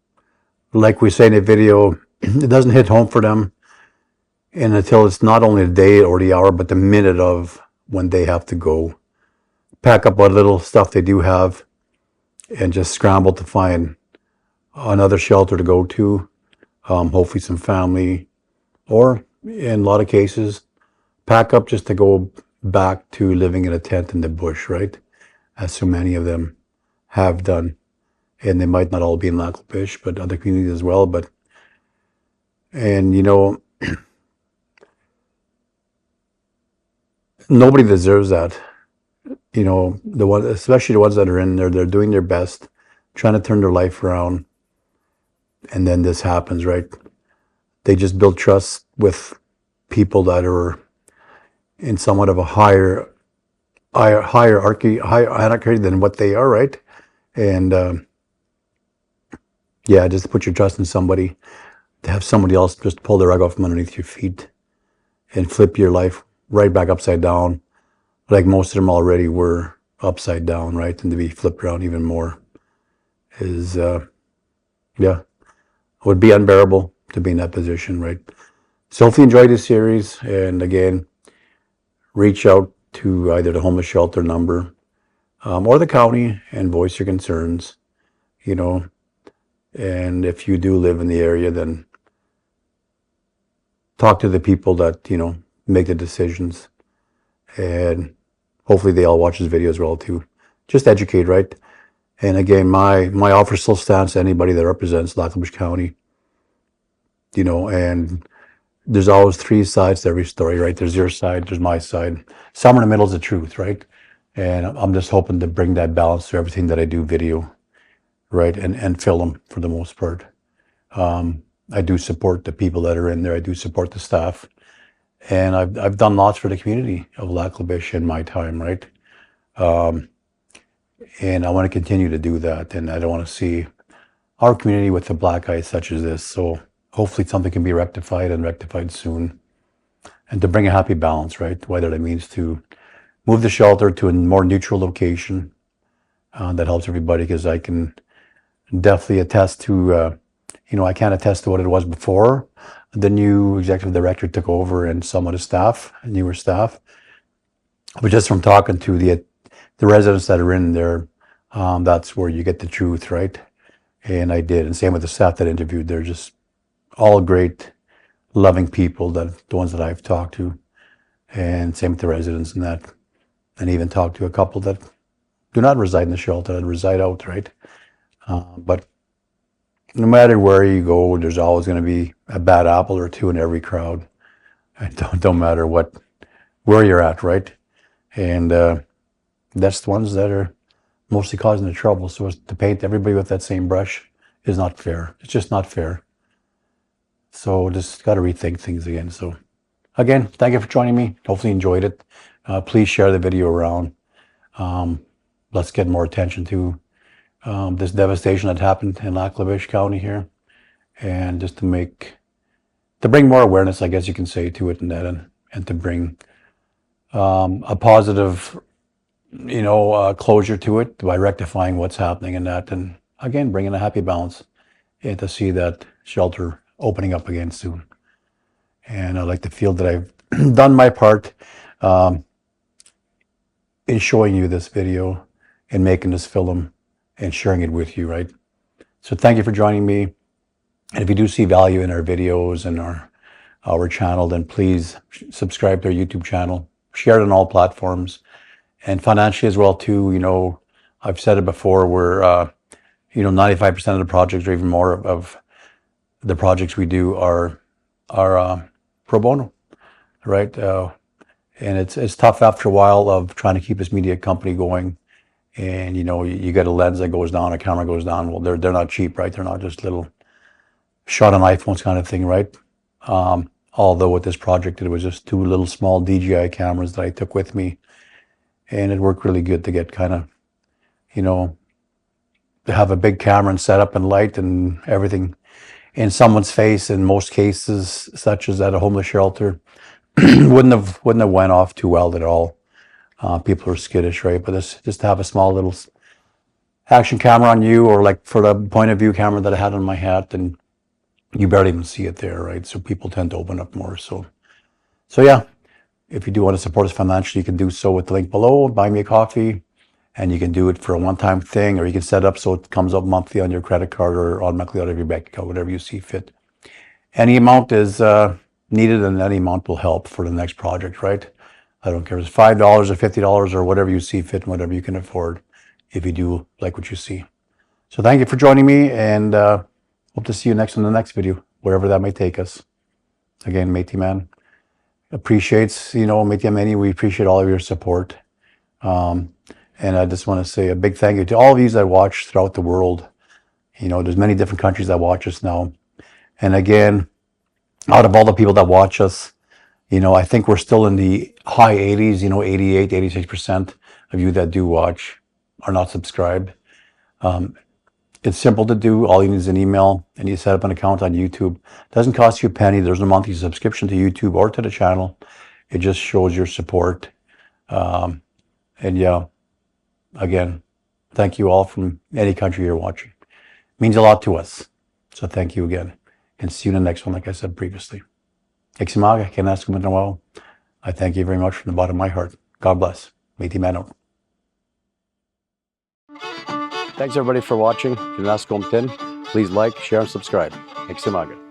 like we say in the video, it doesn't hit home for them and until it's not only the day or the hour, but the minute of when they have to go. Pack up what little stuff they do have and just scramble to find another shelter to go to. Hopefully some family, or in a lot of cases, pack up just to go back to living in a tent in the bush, right? As so many of them have done. And they might not all be in Lac-La-Biche, but other communities as well. And nobody deserves that. Especially the ones that are in there, they're doing their best, trying to turn their life around. And then this happens, right? They just build trust with people that are in somewhat of a hierarchy than what they are, right? And just to put your trust in somebody, to have somebody else just pull the rug off from underneath your feet and flip your life right back upside down, like most of them already were upside down, right? And to be flipped around even more is, would be unbearable to be in that position, right? So hopefully you enjoyed this series. And again, reach out to either the homeless shelter number or the county and voice your concerns, and if you do live in the area, then talk to the people that, make the decisions. And hopefully they all watch this video as well too. Just educate, right? And again, my offer still stands to anybody that represents Lac-La-Biche County, and there's always three sides to every story, right? There's your side, there's my side. Somewhere in the middle is the truth, right? And I'm just hoping to bring that balance to everything that I do video, right? And film for the most part. I do support the people that are in there. I do support the staff. And I've done lots for the community of Lac-La-Biche in my time, right? And I want to continue to do that. And I don't want to see our community with the black eye such as this. So hopefully something can be rectified and rectified soon. And to bring a happy balance, right? Whether that means to move the shelter to a more neutral location that helps everybody, because I can definitely attest to, I can't attest to what it was before the new executive director took over and some of the staff, newer staff. But just from talking to the residents that are in there, that's where you get the truth, right? And I did. And same with the staff that interviewed. They're just all great, loving people, the ones that I've talked to. And same with the residents and that. And even talked to a couple that do not reside in the shelter, that reside out, right? But no matter where you go, there's always going to be a bad apple or two in every crowd. It don't matter where you're at, right? And that's the ones that are mostly causing the trouble. So to paint everybody with that same brush is not fair. It's just not fair. So just got to rethink things again. So again, thank you for joining me. Hopefully you enjoyed it. Please share the video around. Let's get more attention to this devastation that happened in Lac-La-Biche County here, and just to bring more awareness, I guess you can say, to it, and to bring a positive, closure to it by rectifying what's happening in that, and again, bringing a happy balance, and to see that shelter opening up again soon. And I like to feel that I've done my part in showing you this video and making this film and sharing it with you, right? So thank you for joining me. And if you do see value in our videos and our channel, then please subscribe to our YouTube channel, share it on all platforms, and financially as well too. I've said it before, we're 95% of the projects, or even more of the projects we do are pro bono, right? And it's tough after a while of trying to keep this media company going. And you get a lens that goes down, a camera goes down. Well, they're not cheap, right? They're not just little shot on iPhones kind of thing, right? Although with this project, it was just 2 little small DJI cameras that I took with me, and it worked really good to get kind of, to have a big camera and setup and light and everything in someone's face. In most cases, such as at a homeless shelter, wouldn't have went off too well at all. People are skittish, right? But just to have a small little action camera on you, or like for the point of view camera that I had on my hat, and you barely even see it there, right? So people tend to open up more. So yeah, if you do want to support us financially, you can do so with the link below, buy me a coffee, and you can do it for a one-time thing, or you can set it up so it comes up monthly on your credit card or automatically out of your bank account, whatever you see fit. Any amount is needed, and any amount will help for the next project, right? I don't care if it's $5 or $50 or whatever you see fit and whatever you can afford, if you do like what you see. So thank you for joining me, and hope to see you next in the next video, wherever that may take us. Again, Métis Man appreciates, Métis Mani, we appreciate all of your support. And I just want to say a big thank you to all of you that watch throughout the world. There's many different countries that watch us now. And again, out of all the people that watch us, I think we're still in the high 80s, 88, 86% of you that do watch are not subscribed. It's simple to do. All you need is an email, and you set up an account on YouTube. It doesn't cost you a penny. There's no monthly subscription to YouTube or to the channel. It just shows your support. And yeah, again, thank you all from any country you're watching. It means a lot to us. So thank you again. And see you in the next one, like I said previously. Ekosi, mâka, Kinanâskomitin. I thank you very much from the bottom of my heart. God bless. Métis Man out. Thanks everybody for watching. Kinanâskomitin. Please like, share, and subscribe. Ekosi, mâka.